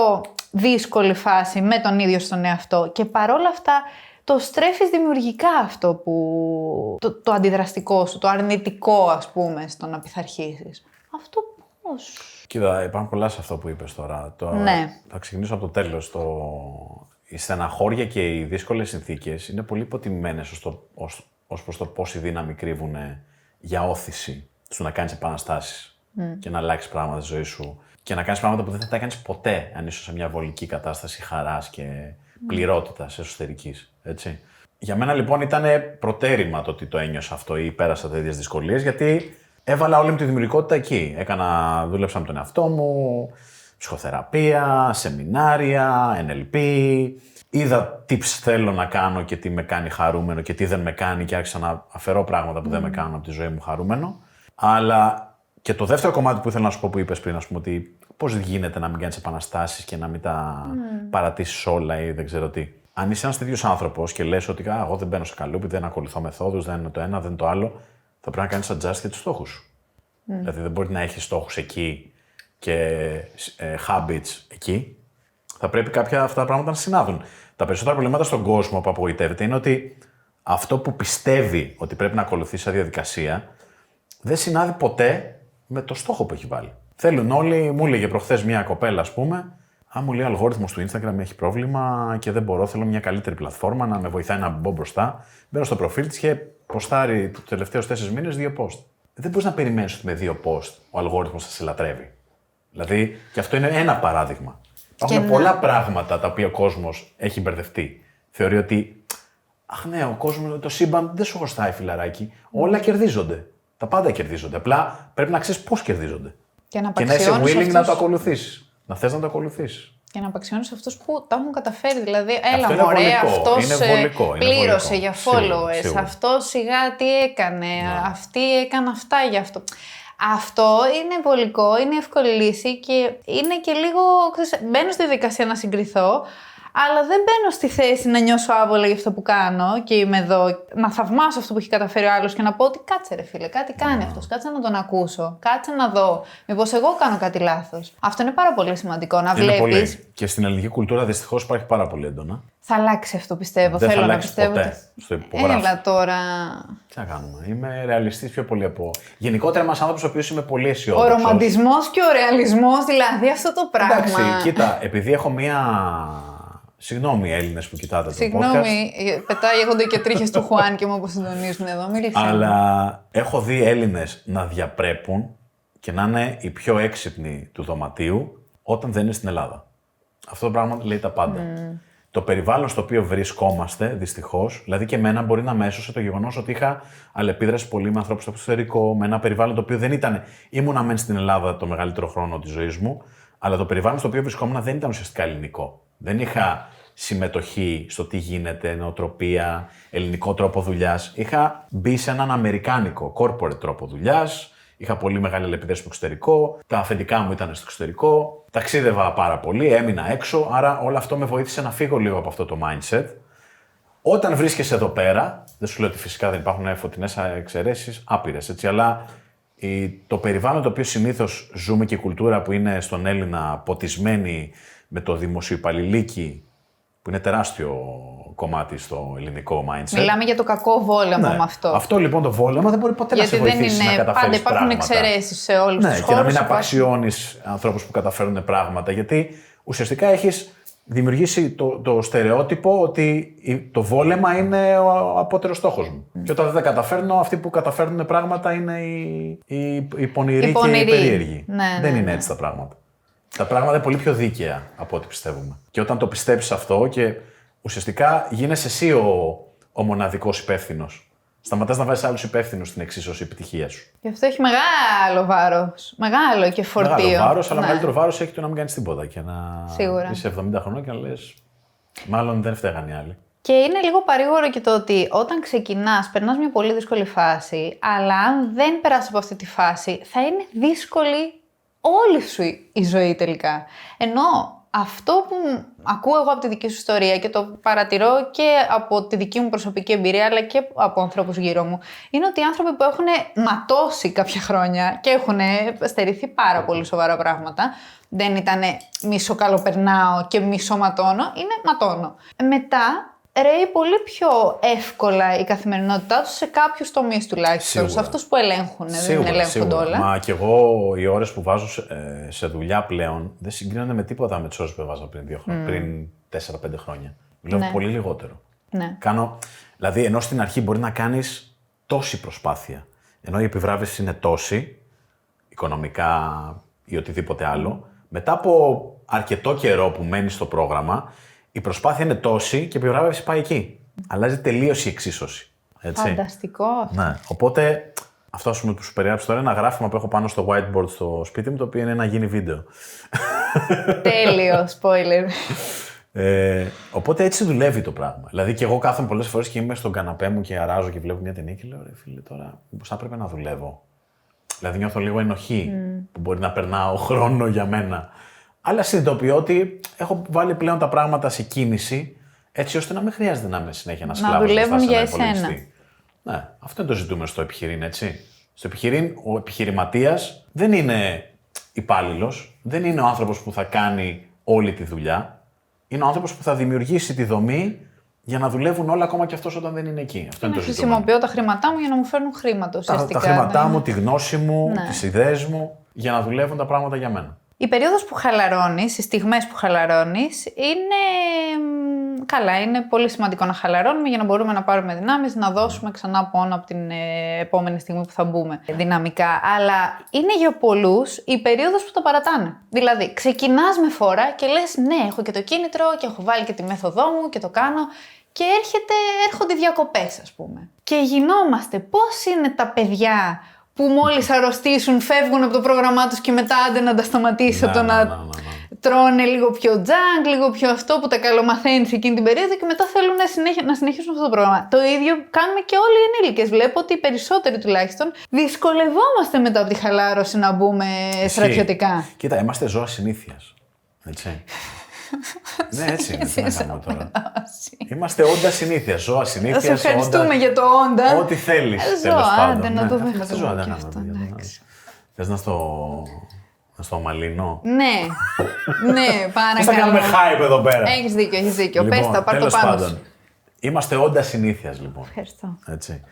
δύσκολη φάση με τον ίδιο στον εαυτό και παρόλα αυτά το στρέφεις δημιουργικά αυτό που το αντιδραστικό σου, το αρνητικό ας πούμε στο να πειθαρχήσεις. Αυτό πώς? Κοίτα, υπάρχουν πολλά σε αυτό που είπες τώρα. Ναι. Θα ξεκινήσω από το τέλος. Η στεναχώρια και οι δύσκολες συνθήκες είναι πολύ υποτιμημένες ως προς το πόση δύναμη κρύβουν για όθηση στο να κάνεις επαναστάσεις και να αλλάξεις πράγματα στη ζωή σου και να κάνεις πράγματα που δεν θα τα έκανες ποτέ αν ήσουν σε μια βολική κατάσταση χαράς και πληρότητας εσωτερικής. Έτσι. Για μένα λοιπόν ήταν προτέρημα το ότι το ένιωσα αυτό ή πέρασα τέτοιες δυσκολίες, γιατί έβαλα όλη μου τη δημιουργικότητα εκεί. Δούλεψα με τον εαυτό μου, ψυχοθεραπεία, σεμινάρια, NLP. Είδα τι θέλω να κάνω και τι με κάνει χαρούμενο και τι δεν με κάνει και άρχισα να αφαιρώ πράγματα που δεν με κάνουν από τη ζωή μου χαρούμενο. Αλλά και το δεύτερο κομμάτι που ήθελα να σου πω που είπες πριν, ας πούμε, ότι πώς γίνεται να μην κάνεις επαναστάσεις και να μην τα παρατήσεις όλα ή δεν ξέρω τι. Αν είσαι ένας τέτοιος άνθρωπος και λες ότι εγώ δεν μπαίνω σε καλούπι, δεν ακολουθώ μεθόδους, δεν είναι το ένα, δεν είναι το άλλο, θα πρέπει να κάνεις adjust για τους στόχους σου. Δηλαδή δεν μπορεί να έχεις στόχους εκεί και habits εκεί. Θα πρέπει κάποια αυτά τα πράγματα να συνάδουν. Τα περισσότερα προβλήματα στον κόσμο που απογοητεύεται είναι ότι αυτό που πιστεύει ότι πρέπει να ακολουθήσει σαν διαδικασία δεν συνάδει ποτέ με το στόχο που έχει βάλει. Θέλουν όλοι, μου έλεγε προχθές μια κοπέλα, ας πούμε, μου λέει ο αλγόριθμος του Instagram έχει πρόβλημα και δεν μπορώ, θέλω μια καλύτερη πλατφόρμα να με βοηθάει να μπω μπροστά. Μπαίνω στο προφίλ της και ποστάρει τους τελευταίους 4 μήνες 2 post. Δεν μπορείς να περιμένεις ότι με 2 post ο αλγόριθμος θα σε λατρεύει. Δηλαδή, και αυτό είναι ένα παράδειγμα. Υπάρχουν πολλά πράγματα τα οποία ο κόσμος έχει μπερδευτεί. Θεωρεί ότι, αχ ναι, ο κόσμος, το σύμπαν δεν σου χρωστάει φιλαράκι. Όλα κερδίζονται. Τα πάντα κερδίζονται. Απλά πρέπει να ξέρεις πώς κερδίζονται. Και να είσαι willing να το ακολουθήσεις. Να θες να το ακολουθήσεις. Και να απαξιώνεις αυτούς που τα έχουν καταφέρει. Δηλαδή, έλα μωρέ, αυτός πλήρωσε για followers, σίγουρα. Αυτός σιγά τι έκανε, αυτή έκανε αυτά για αυτό. Αυτό είναι βολικό, είναι εύκολη λύση και είναι και λίγο, μπαίνω στη διαδικασία να συγκριθώ, αλλά δεν μπαίνω στη θέση να νιώσω άβολα για αυτό που κάνω και είμαι εδώ να θαυμάσω αυτό που έχει καταφέρει ο άλλος και να πω ότι κάτσε ρε φίλε, κάτι κάνει αυτός, κάτσε να τον ακούσω, κάτσε να δω, μήπως εγώ κάνω κάτι λάθος. Αυτό είναι πάρα πολύ σημαντικό να βλέπεις. Πολύ. Και στην ελληνική κουλτούρα δυστυχώς υπάρχει πάρα πολύ έντονα. Θα αλλάξει αυτό πιστεύω, δεν θέλω θα να πιστεύω. Ποτέ. Στο υπογράφω. Έλα τώρα. Τι να κάνουμε, είμαι ρεαλιστής πιο πολύ από... Γενικότερα είμαι ένας άνθρωπος ο οποίος είμαι πολύ αισιόδοξος. Ο ρομαντισμός και ο ρεαλισμός, δηλαδή αυτό το πράγμα. Εντάξει, κοίτα, επειδή έχω μία... Συγγνώμη, Έλληνες που κοιτάτε το podcast. Συγγνώμη, πετάγονται και τρίχες του Χουάν και μου αποσυντονίζουν εδώ, μη λυθούν. Αλλά έχω δει Έλληνες να διαπρέπουν και να είναι οι πιο έξυπνοι του δωματίου όταν δεν είναι στην Ελλάδα. Αυτό το πράγμα λέει τα πάντα. Το περιβάλλον στο οποίο βρισκόμαστε, δυστυχώς, δηλαδή και εμένα μπορεί να με έσωσε το γεγονός ότι είχα αλληλεπίδραση πολύ με ανθρώπους στο εξωτερικό, με ένα περιβάλλον το οποίο δεν ήταν. Ήμουνα μεν στην Ελλάδα το μεγαλύτερο χρόνο της ζωής μου, αλλά το περιβάλλον στο οποίο βρισκόμουν δεν ήταν ουσιαστικά ελληνικό. Δεν είχα συμμετοχή στο τι γίνεται, νοοτροπία, ελληνικό τρόπο δουλειάς. Είχα μπει σε έναν αμερικάνικο corporate τρόπο δουλειάς. Είχα πολύ μεγάλη αλληλεπίδραση στο εξωτερικό. Τα αφεντικά μου ήταν στο εξωτερικό. Ταξίδευα πάρα πολύ, έμεινα έξω. Άρα όλο αυτό με βοήθησε να φύγω λίγο από αυτό το mindset. Όταν βρίσκεσαι εδώ πέρα, δεν σου λέω ότι φυσικά δεν υπάρχουν φωτεινές εξαιρέσεις, άπειρες έτσι, αλλά το περιβάλλον το οποίο συνήθως ζούμε και η κουλτούρα που είναι στον Έλληνα ποτισμένη με το δημοσιοϊπαλληλίκι, που είναι τεράστιο κομμάτι στο ελληνικό mindset. Μιλάμε για το κακό βόλεμα με αυτό. Αυτό λοιπόν το βόλεμα δεν μπορεί ποτέ να σε βοηθήσει να καταφέρεις πράγματα. Πάντα υπάρχουν εξαιρέσεις σε όλους τους χώρους. Και να μην απαξιώνεις ανθρώπους που καταφέρουν πράγματα, γιατί ουσιαστικά έχεις δημιουργήσει το στερεότυπο ότι το βόλεμα είναι ο απότερος στόχος μου. Και όταν δεν τα καταφέρνω, αυτοί που καταφέρνουν πράγματα είναι οι πονηροί και οι περίεργοι. Δεν είναι έτσι τα πράγματα. Τα πράγματα είναι πολύ πιο δίκαια από ό,τι πιστεύουμε. Και όταν το πιστέψεις αυτό και ουσιαστικά γίνεσαι εσύ ο μοναδικός υπεύθυνος. Σταματάς να βάζεις άλλους υπεύθυνους στην εξίσωση επιτυχίας σου. Γι' αυτό έχει μεγάλο βάρος. Μεγάλο και φορτίο. Μεγάλο βάρος, αλλά Ναι. μεγαλύτερο βάρος έχει το να μην κάνεις τίποτα και να Σίγουρα. είσαι 70 χρονών και να λες μάλλον δεν φταίγαν οι άλλοι. Και είναι λίγο παρήγορο και το ότι όταν ξεκινάς, περνάς μια πολύ δύσκολη φάση, αλλά αν δεν περάσεις από αυτή τη φάση, θα είναι δύσκολη όλη σου η ζωή τελικά. Ενώ αυτό που ακούω εγώ από τη δική σου ιστορία και το παρατηρώ και από τη δική μου προσωπική εμπειρία, αλλά και από ανθρώπους γύρω μου, είναι ότι οι άνθρωποι που έχουν ματώσει κάποια χρόνια και έχουν στερηθεί πάρα πολύ σοβαρά πράγματα, δεν ήταν μισό καλοπερνάω και μισό ματώνω, είναι ματώνω. Μετά ρέει πολύ πιο εύκολα η καθημερινότητά τους σε κάποιους τομείς τουλάχιστον. Σε αυτούς που ελέγχουν, δεν ελέγχονται όλα. Μα και εγώ οι ώρες που βάζω σε δουλειά πλέον δεν συγκρίνονται με τίποτα με τις ώρες που έβαζα πριν 2 χρόνια, πριν 4-5 χρόνια. Δουλεύω πολύ λιγότερο. Ναι. Δηλαδή, ενώ στην αρχή μπορεί να κάνεις τόση προσπάθεια, ενώ η επιβράβευση είναι τόση, οικονομικά ή οτιδήποτε άλλο, μετά από αρκετό καιρό που μένεις στο πρόγραμμα, η προσπάθεια είναι τόση και η επιβράβευση πάει εκεί. Αλλάζει τελείως η εξίσωση. Έτσι. Φανταστικό αυτό. Ναι. Οπότε, αυτό ας πούμε, που σου περιέγραψα τώρα είναι ένα γράφημα που έχω πάνω στο whiteboard στο σπίτι μου, το οποίο είναι να γίνει βίντεο. Τέλειο, spoiler. Οπότε έτσι δουλεύει το πράγμα. Δηλαδή, και εγώ κάθομαι πολλές φορές και είμαι στον καναπέ μου και αράζω και βλέπω μια ταινία και λέω: ρε φίλε, τώρα μήπως θα έπρεπε να δουλεύω. Δηλαδή, νιώθω λίγο ενοχή που μπορεί να περνάω χρόνο για μένα. Αλλά συνειδητοποιώ ότι έχω βάλει πλέον τα πράγματα σε κίνηση, έτσι ώστε να μην χρειάζεται να είμαι συνέχεια ένα σκλάβος. Να δουλεύουν για εσένα. Ναι, αυτό είναι το ζητούμενο στο επιχειρήν, έτσι. Στο επιχειρήν, ο επιχειρηματίας δεν είναι υπάλληλος, δεν είναι ο άνθρωπος που θα κάνει όλη τη δουλειά. Είναι ο άνθρωπος που θα δημιουργήσει τη δομή για να δουλεύουν όλα ακόμα και αυτός όταν δεν είναι εκεί. Αυτό είναι το ζητούμενο. Χρησιμοποιώ τα χρήματά μου για να μου φέρνουν χρήματα ουσιαστικά. Τα χρήματά μου, τη γνώση μου, τις ιδέες μου, για να δουλεύουν τα πράγματα για μένα. Η περίοδος που χαλαρώνεις, οι στιγμές που χαλαρώνεις, είναι καλά. Είναι πολύ σημαντικό να χαλαρώνουμε για να μπορούμε να πάρουμε δυνάμεις, να δώσουμε ξανά πόνο από την επόμενη στιγμή που θα μπούμε δυναμικά. Αλλά είναι για πολλούς η περίοδος που το παρατάνε. Δηλαδή, ξεκινάς με φορά και λες ναι, έχω και το κίνητρο και έχω βάλει και τη μέθοδό μου και το κάνω. Και έρχονται οι διακοπές, ας πούμε. Και γινόμαστε πώς είναι τα παιδιά που μόλις αρρωστήσουν, φεύγουν από το πρόγραμμά τους και μετά άντε να τα σταματήσει από το να τρώνε λίγο πιο junk, λίγο πιο αυτό που τα καλομαθαίνεις εκείνη την περίοδο και μετά θέλουν να συνεχίσουν αυτό το πρόγραμμα. Το ίδιο κάνουμε και όλοι οι ενήλικες. Βλέπω ότι οι περισσότεροι τουλάχιστον δυσκολευόμαστε μετά από τη χαλάρωση να μπούμε στρατιωτικά. Κοίτα, είμαστε ζώα συνήθειας. Έτσι. Ναι, έτσι είναι. Τι να κάνουμε τώρα. Είμαστε όντα συνήθεια. Ζώα συνήθεια. Σε ευχαριστούμε για το όντα. Ό,τι θέλει. Άντε να το δεχτούμε. Θες να στο μαλίνο. Ναι, παρακαλώ. Πώς θα κάνουμε hype εδώ πέρα. Έχεις δίκιο. Λοιπόν, πες τα, πάρ' το πάνω σου. Είμαστε όντα συνήθειας, λοιπόν. Ευχαριστώ. Έτσι.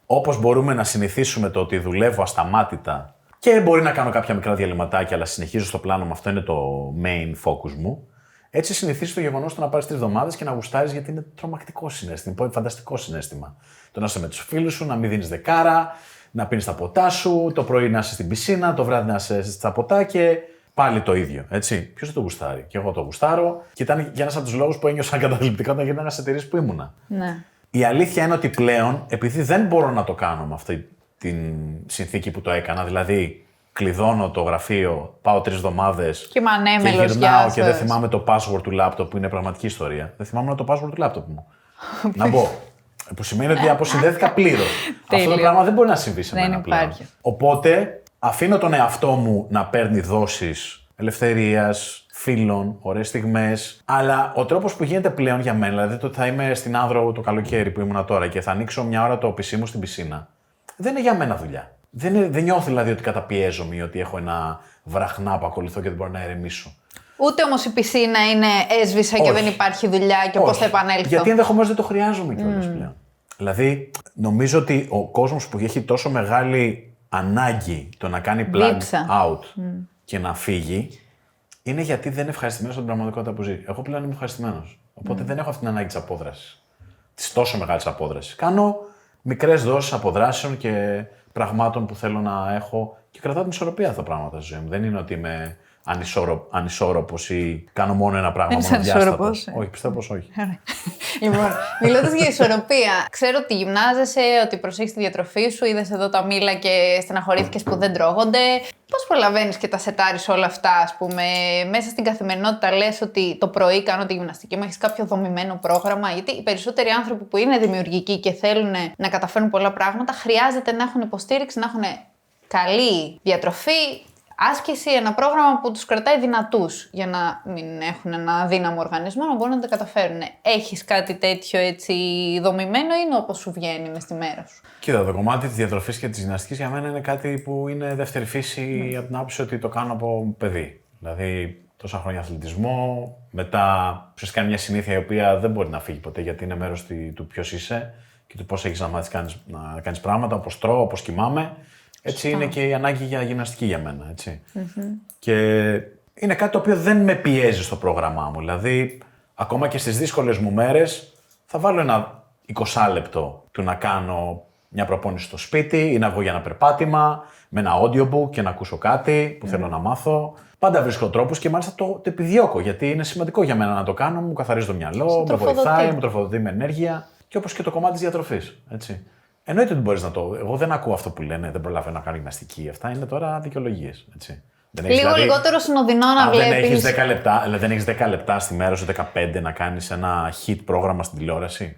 Όπως μπορούμε να συνηθίσουμε το ότι δουλεύω ασταμάτητα και μπορεί να κάνω κάποια μικρά διαλυματάκια, αλλά συνεχίζω στο πλάνο μου, αυτό είναι το main focus μου. Έτσι συνηθίζεις το γεγονός του να πάρεις 3 εβδομάδες και να γουστάρεις, γιατί είναι τρομακτικό συναίσθημα, φανταστικό συναίσθημα. Το να είσαι με τους φίλους σου, να μην δίνεις δεκάρα, να πίνεις τα ποτά σου, το πρωί να είσαι στην πισίνα, το βράδυ να είσαι στα ποτά και πάλι το ίδιο. Έτσι. Ποιος δεν το γουστάρει? Και εγώ το γουστάρω και ήταν και ένας από τους λόγους που ένιωσα καταληπτικά όταν γίνανε σε εταιρείες που ήμουνα. Ναι. Η αλήθεια είναι ότι πλέον, επειδή δεν μπορώ να το κάνω με αυτή τη συνθήκη που το έκανα, δηλαδή κλειδώνω το γραφείο, πάω 3 εβδομάδες και γυρνάω και δεν θυμάμαι το password του laptop, που είναι πραγματική ιστορία. Δεν θυμάμαι το password του laptop μου. Να μπω. Που σημαίνει ότι αποσυνδέθηκα πλήρως. Αυτό το πράγμα δεν μπορεί να συμβεί σε μένα πλέον. Οπότε αφήνω τον εαυτό μου να παίρνει δόσεις ελευθερίας, φίλων, ωραίες στιγμές. Αλλά ο τρόπος που γίνεται πλέον για μένα, δηλαδή το ότι θα είμαι στην Άνδρο το καλοκαίρι που ήμουν τώρα και θα ανοίξω μια ώρα το PC μου στην πισίνα, δεν είναι για μένα δουλειά. Δεν νιώθω δηλαδή ότι καταπιέζομαι ή ότι έχω ένα βραχνά που ακολουθώ και δεν μπορώ να ερεμήσω. Ούτε όμως η πισίνα είναι έσβησα και δεν υπάρχει δουλειά και πώς θα επανέλθω. Γιατί ενδεχομένως δεν το χρειάζομαι κιόλας πλέον. Δηλαδή, νομίζω ότι ο κόσμος που έχει τόσο μεγάλη ανάγκη το να κάνει plug out και να φύγει, είναι γιατί δεν είναι ευχαριστημένος από την πραγματικότητα που ζει. Εγώ πλέον είμαι ευχαριστημένος. Οπότε δεν έχω αυτή την ανάγκη της απόδρασης. Της τόσο μεγάλης απόδρασης. Κάνω μικρές δόσεις αποδράσεων και πραγμάτων που θέλω να έχω και κρατάω την ισορροπία αυτά τα πράγματα στη ζωή μου. Δεν είναι ότι είμαι ανισόρροπος ή κάνω μόνο ένα πράγμα. Δεν μόνο είσαι ανισόρροπος. Όχι, πιστεύω πως όχι. Λοιπόν, μιλώντας για ισορροπία, ξέρω ότι γυμνάζεσαι, ότι προσέχεις τη διατροφή σου, είδες εδώ τα μήλα και στεναχωρήθηκες που δεν τρώγονται. Πώς προλαβαίνεις και τα σετάρεις όλα αυτά, ας πούμε, μέσα στην καθημερινότητα λες ότι το πρωί κάνω τη γυμναστική μου, έχεις κάποιο δομημένο πρόγραμμα? Γιατί οι περισσότεροι άνθρωποι που είναι δημιουργικοί και θέλουν να καταφέρουν πολλά πράγματα, χρειάζεται να έχουν υποστήριξη, να έχουν καλή διατροφή, άσκηση, ένα πρόγραμμα που τους κρατάει δυνατούς για να μην έχουν ένα αδύναμο οργανισμό, να μπορούν να τα καταφέρουν. Έχεις κάτι τέτοιο έτσι δομημένο ή είναι όπως σου βγαίνει μες στη μέρα σου? Κοίτα, το κομμάτι της διατροφής και της γυμναστικής για μένα είναι κάτι που είναι δεύτερη φύση από την άποψη ότι το κάνω από παιδί. Δηλαδή, τόσα χρόνια αθλητισμό, μετά ουσιαστικά είναι μια συνήθεια η οποία δεν μπορεί να φύγει ποτέ γιατί είναι μέρος του ποιος είσαι και του πώς έχεις να μάθεις να κάνεις πράγματα, όπως τρώω, όπως κοιμάμαι. Έτσι είναι και η ανάγκη για γυμναστική για μένα, έτσι. Και είναι κάτι το οποίο δεν με πιέζει στο πρόγραμμά μου. Δηλαδή, ακόμα και στις δύσκολες μου μέρες, θα βάλω ένα 20 λεπτό του να κάνω μια προπόνηση στο σπίτι ή να βγω για ένα περπάτημα με ένα audiobook και να ακούσω κάτι που θέλω να μάθω. Πάντα βρίσκω τρόπους και μάλιστα το επιδιώκω, γιατί είναι σημαντικό για μένα να το κάνω, μου καθαρίζει το μυαλό, με βοηθάει, μου τροφοδοτεί με ενέργεια και όπως και το κομμάτι της διατροφής, έτσι. Εννοείται ότι μπορείς να το. Εγώ δεν ακούω αυτό που λένε, δεν προλαβαίνω να κάνω γυμναστική. Αυτά είναι τώρα δικαιολογίες. Λίγο δηλαδή, λιγότερο συνοδεινό να βλέπεις. Δεν έχεις 10 λεπτά στη μέρα σου, 15 να κάνεις ένα hit πρόγραμμα στην τηλεόραση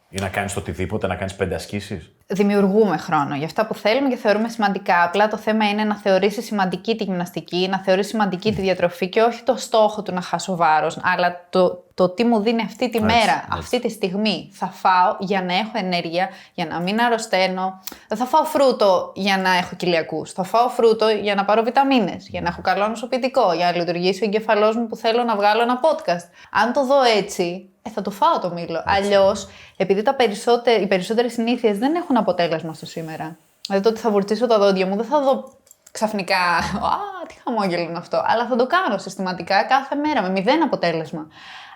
ή να κάνεις το οτιδήποτε, να κάνεις 5 ασκήσεις. Δημιουργούμε χρόνο για αυτά που θέλουμε και θεωρούμε σημαντικά. Απλά το θέμα είναι να θεωρήσεις σημαντική τη γυμναστική, να θεωρήσεις σημαντική τη διατροφή και όχι το στόχο του να χάσω βάρος, αλλά το τι μου δίνει αυτή τη μέρα, αυτή τη στιγμή. Θα φάω για να έχω ενέργεια, για να μην αρρωσταίνω. Δεν θα φάω φρούτο για να έχω κοιλιακούς. Θα φάω φρούτο για να πάρω βιταμίνες, για να έχω καλό νοσοποιητικό, για να λειτουργήσει ο εγκεφαλός μου που θέλω να βγάλω ένα podcast. Αν το δω έτσι, θα το φάω το μήλο. Αλλιώς, επειδή οι περισσότερες συνήθειες δεν έχουν αποτέλεσμα στο σήμερα. Δηλαδή, το ότι θα βουρτσίσω τα δόντια μου, δεν θα δω ξαφνικά. Τι χαμόγελο είναι αυτό. Αλλά θα το κάνω συστηματικά κάθε μέρα με 0 αποτέλεσμα.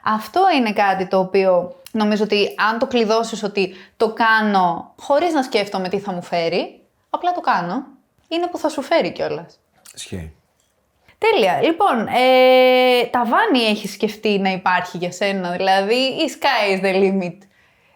Αυτό είναι κάτι το οποίο νομίζω ότι αν το κλειδώσεις ότι το κάνω χωρίς να σκέφτομαι τι θα μου φέρει, απλά το κάνω, είναι που θα σου φέρει κιόλας. Ισχύει. Τέλεια. Λοιπόν, ταβάνι έχεις σκεφτεί να υπάρχει για σένα, δηλαδή, ή sky is the limit?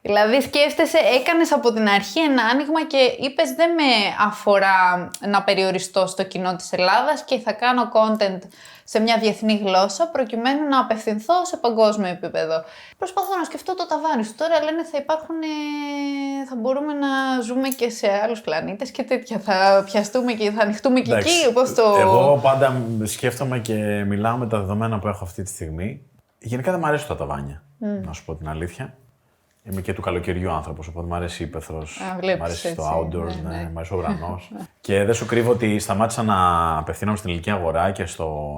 Δηλαδή σκέφτεσαι, έκανες από την αρχή ένα άνοιγμα και είπες δεν με αφορά να περιοριστώ στο κοινό της Ελλάδας και θα κάνω content σε μια διεθνή γλώσσα προκειμένου να απευθυνθώ σε παγκόσμιο επίπεδο. Προσπαθώ να σκεφτώ το ταβάνι σου. Τώρα λένε θα μπορούμε να ζούμε και σε άλλους πλανήτες και τέτοια. Θα πιαστούμε και θα ανοιχτούμε και εκεί. Εγώ πάντα σκέφτομαι και μιλάω με τα δεδομένα που έχω αυτή τη στιγμή. Γενικά δεν μου αρέσουν τα ταβάνια, να σου πω την αλήθεια. Είμαι και του καλοκαιριού άνθρωπος, οπότε μου αρέσει η ύπαιθρος, μου αρέσει το outdoors, μου αρέσει ο ουρανός. Και δεν σου κρύβω ότι σταμάτησα να απευθύνομαι στην ελληνική αγορά και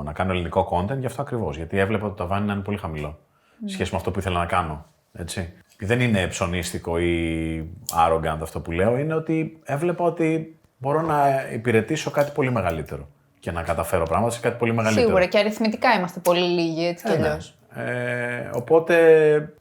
να κάνω ελληνικό content γι' αυτό ακριβώς. Γιατί έβλεπα ότι το ταβάνι είναι πολύ χαμηλό σε σχέση με αυτό που ήθελα να κάνω. Έτσι. Δεν είναι ψωνίστικο ή arrogant αυτό που λέω, είναι ότι έβλεπα ότι μπορώ να υπηρετήσω κάτι πολύ μεγαλύτερο και να καταφέρω πράγματα σε κάτι πολύ μεγαλύτερο. Σίγουρα και αριθμητικά είμαστε πολύ λίγοι, έτσι κι αλλιώς. Οπότε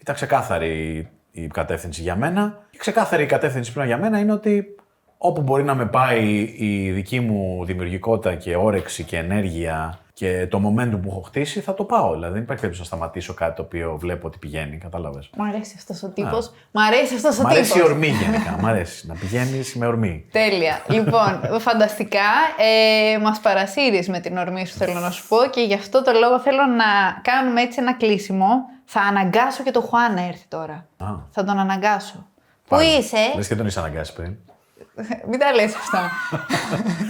ήταν ξεκάθαρη η κατεύθυνση για μένα. Και ξεκάθαρη η κατεύθυνση πλέον για μένα είναι ότι όπου μπορεί να με πάει η δική μου δημιουργικότητα και όρεξη και ενέργεια και το momentum που έχω χτίσει, θα το πάω. Δηλαδή δεν υπάρχει περίπτωση να σταματήσω κάτι το οποίο βλέπω ότι πηγαίνει. Κατάλαβες. Μ' αρέσει αυτός ο τύπος. Μ' αρέσει η ορμή γενικά. Μ' αρέσει να πηγαίνεις με ορμή. Τέλεια. Λοιπόν, φανταστικά. Μας παρασύρεις με την ορμή σου, θέλω να σου πω, και γι' αυτό το λόγο θέλω να κάνουμε έτσι ένα κλείσιμο. Θα αναγκάσω και το Χουάν να έρθει τώρα. Θα τον αναγκάσω. Πού είσαι? Λες και τον είσαι αναγκάσει πριν. Μην τα λες αυτά.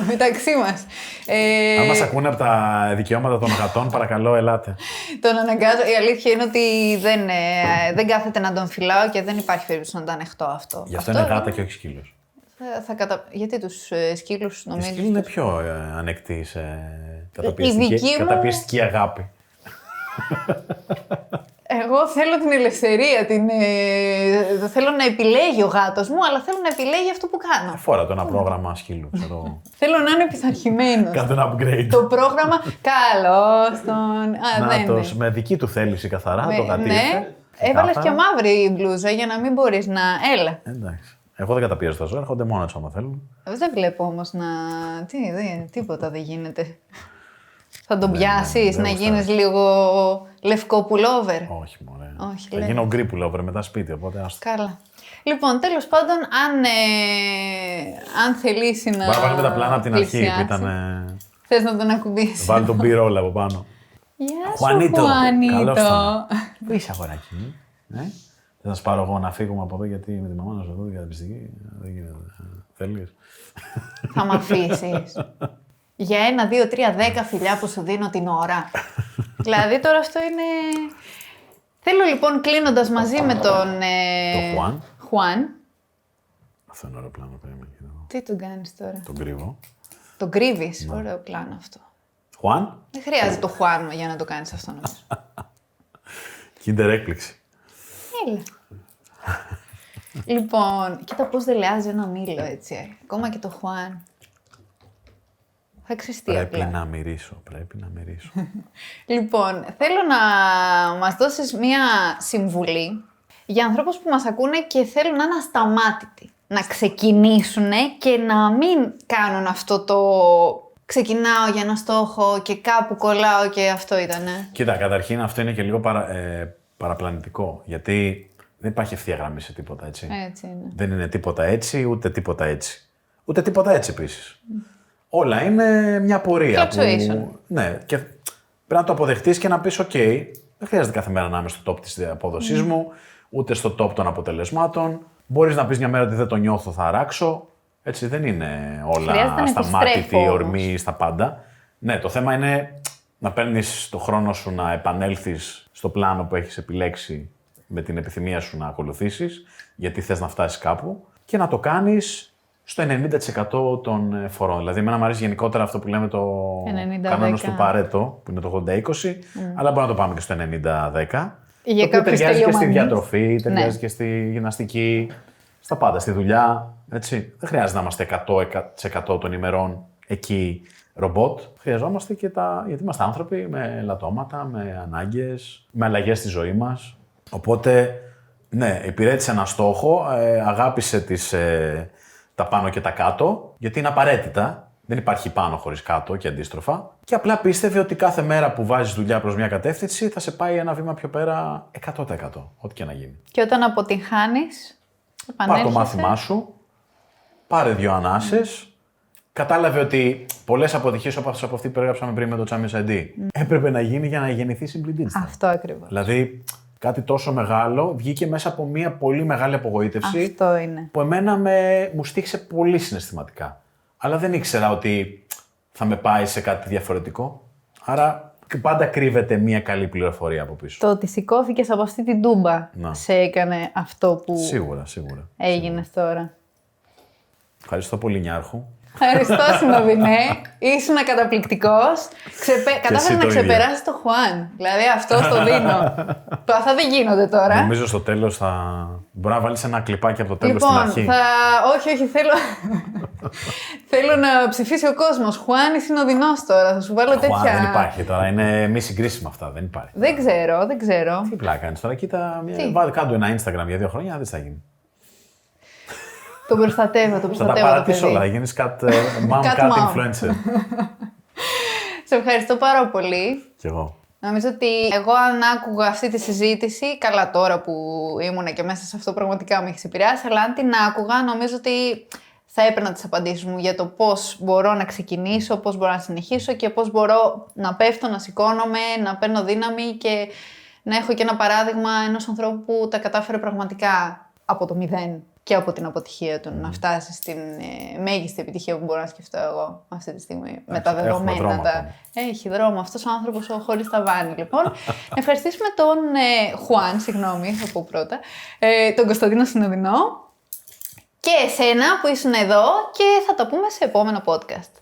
Μεταξύ μας. Αν μας ακούνε από τα δικαιώματα των γατών, παρακαλώ, ελάτε. Τον αναγκάζω. Η αλήθεια είναι ότι δεν κάθεται να τον φυλάω και δεν υπάρχει περίπτωση να το ανεχτώ αυτό. Γι' αυτό είναι γάτα και όχι σκύλος. Γιατί τους σκύλους νομίζεις? Οι σκύλοι είναι πιο ανεκτοί σε καταπιεστική αγάπη. Εγώ θέλω την ελευθερία, θέλω να επιλέγει ο γάτος μου, αλλά θέλω να επιλέγει αυτό που κάνω. Φόρα το ένα πρόγραμμα σκύλου, ξέρω. Θέλω να είναι πειθαρχημένος. Κάτω ένα upgrade. Το πρόγραμμα, καλώς τον... Νάτος, με δική του θέληση καθαρά, το γατί. Ναι, έβαλες και μαύρη μπλούζα για να μην μπορείς να... Έλα. Εντάξει. Εγώ δεν καταπιέζω τα ζώα, έρχονται μόνο τους άμα θέλουν. Δεν βλέπω όμως να... Τίποτα δεν γίνεται. Θα τον πιάσεις, να γίνεις λίγο λευκό πουλόβερ? Όχι, μωρέ. Όχι, θα γίνω γκρι πουλόβερ μετά σπίτι, οπότε άστο. Καλά. Λοιπόν, τέλος πάντων, αν θελήσει να. Μπορεί να βάλουμε τα πλάνα από την αρχή που ήταν. Θες να τον ακουμπήσεις? Βάλει τον B-roll από πάνω. Γεια σου, Χουανίτο. Πού είσαι, αγοράκι? Θα σας πάρω εγώ να φύγουμε από εδώ, γιατί με τη μαμά να σου δω για την πιστική. Δεν γίνεται. Θέλεις? Θα μ' αφήσεις? Για 1, 2, 3, 10 φιλιά που σου δίνω την ώρα. Δηλαδή τώρα αυτό είναι. Θέλω λοιπόν, κλείνοντας μαζί με τον Χουάν. Αυτό είναι ωραίο πλάνο, περίμενε. Τι τον κάνεις τώρα? Τον κρύβω. Τον κρύβεις? Ωραίο πλάνο αυτό. Χουάν. Δεν χρειάζεται το Χουάν για να το κάνεις αυτό, νομίζω. Kinder έκπληξη. Έλα. Λοιπόν, κοίτα πώς δελεάζει ένα μήλο, έτσι. Ακόμα και το Χουάν. Θα ξυστεί απλά. Πρέπει να μυρίσω. Λοιπόν, θέλω να μας δώσεις μία συμβουλή για ανθρώπους που μας ακούνε και θέλουν να είναι ασταμάτητοι. Να ξεκινήσουν και να μην κάνουν αυτό το ξεκινάω για ένα στόχο και κάπου κολλάω και αυτό ήτανε. Κοίτα, καταρχήν αυτό είναι και λίγο παραπλανητικό. Γιατί δεν υπάρχει ευθεία γραμμή σε τίποτα, έτσι. Έτσι είναι. Δεν είναι τίποτα έτσι, ούτε τίποτα έτσι. Ούτε τίποτα έτσι επίσης. Όλα είναι μια πορεία. Ναι, και πρέπει να το αποδεχτείς και να πεις: OK, δεν χρειάζεται κάθε μέρα να είμαι στο top της απόδοσής μου, ούτε στο top των αποτελεσμάτων. Μπορείς να πεις μια μέρα ότι δεν το νιώθω, θα αράξω. Έτσι, δεν είναι όλα ασταμάτητη, ορμή στα πάντα. Ναι, το θέμα είναι να παίρνεις το χρόνο σου να επανέλθεις στο πλάνο που έχεις επιλέξει με την επιθυμία σου να ακολουθήσεις, γιατί θες να φτάσεις κάπου, και να το κάνεις στο 90% των φορών. Δηλαδή, εμένα μου αρέσει γενικότερα αυτό που λέμε το κανόνας του Παρέτο, που είναι το 80-20, αλλά μπορούμε να το πάμε και στο 90-10. Για το οποίο ταιριάζει και στη διατροφή, ταιριάζει και στη γυμναστική, στα πάντα, στη δουλειά. Έτσι. Δεν χρειάζεται να είμαστε 100% των ημερών εκεί ρομπότ. Χρειαζόμαστε και γιατί είμαστε άνθρωποι με ελαττώματα, με ανάγκες, με αλλαγές στη ζωή μας. Οπότε, ναι, υπηρέτησε ένα στόχο, αγάπησε τα πάνω και τα κάτω, γιατί είναι απαραίτητα. Δεν υπάρχει πάνω χωρίς κάτω και αντίστροφα. Και απλά πίστευε ότι κάθε μέρα που βάζεις δουλειά προς μια κατεύθυνση θα σε πάει ένα βήμα πιο πέρα 100%. Ό,τι και να γίνει. Και όταν αποτυγχάνεις, πάρ' το μάθημά σου, πάρε 2 ανάσες. Κατάλαβε ότι πολλές αποτυχίες όπως από αυτή που περιγράψαμε πριν με το Champions ID έπρεπε να γίνει για να γεννηθεί συμπληντήριστα. Αυτό ακριβώς. Δηλαδή, κάτι τόσο μεγάλο βγήκε μέσα από μια πολύ μεγάλη απογοήτευση. Αυτό είναι. Που εμένα μου στοίχησε πολύ συναισθηματικά. Αλλά δεν ήξερα ότι θα με πάει σε κάτι διαφορετικό. Άρα πάντα κρύβεται μια καλή πληροφορία από πίσω. Το ότι σηκώθηκες από αυτή την τούμπα σε έκανε αυτό που σίγουρα. έγινες τώρα. Ευχαριστώ πολύ, Νιάρχου. Ευχαριστώ, Συνοδεινέ. Ήσουν καταπληκτικός. Κατάφερε να ξεπεράσεις το Χουάν. Δηλαδή αυτό το δίνω. Αυτά δεν γίνονται τώρα. Νομίζω στο τέλος μπορεί να βάλεις ένα κλιπάκι από το τέλος στην αρχή. Όχι, θέλω να ψηφίσει ο κόσμος. Χουάν ή Συνοδεινός τώρα. Θα σου βάλω τέτοια. Χουάν δεν υπάρχει τώρα. Είναι μη συγκρίσιμα αυτά. Δεν υπάρχει. Δεν ξέρω. Τι πλάκα κάνεις τώρα. Κοίτα, κάντου ένα Instagram για 2 χρόνια, δεν θα γίνει. Τον προστατεύω. Θα τα παρατήσω όλα, θα γίνεις cat influencer. Σε ευχαριστώ πάρα πολύ. Κι εγώ. Νομίζω ότι εγώ αν άκουγα αυτή τη συζήτηση, καλά τώρα που ήμουν και μέσα σε αυτό πραγματικά με έχει επηρεάσει, αλλά αν την άκουγα νομίζω ότι θα έπαιρνα τις απαντήσεις μου για το πώς μπορώ να ξεκινήσω, πώς μπορώ να συνεχίσω και πώς μπορώ να πέφτω, να σηκώνομαι, να παίρνω δύναμη και να έχω και ένα παράδειγμα ενός ανθρώπου που τα κατάφερε πραγματικά από το 0 και από την αποτυχία του να φτάσει στην μέγιστη επιτυχία που μπορώ να σκεφτώ εγώ αυτή τη στιγμή. Με τα δεδομένα. Έχει δρόμο αυτός ο άνθρωπος χωρίς ταβάνι, λοιπόν. Να ευχαριστήσουμε τον Χουάν, συγγνώμη, θα πω πρώτα, τον Κωνσταντίνο Συνοδεινό και εσένα που ήσουν εδώ και θα τα πούμε σε επόμενο podcast.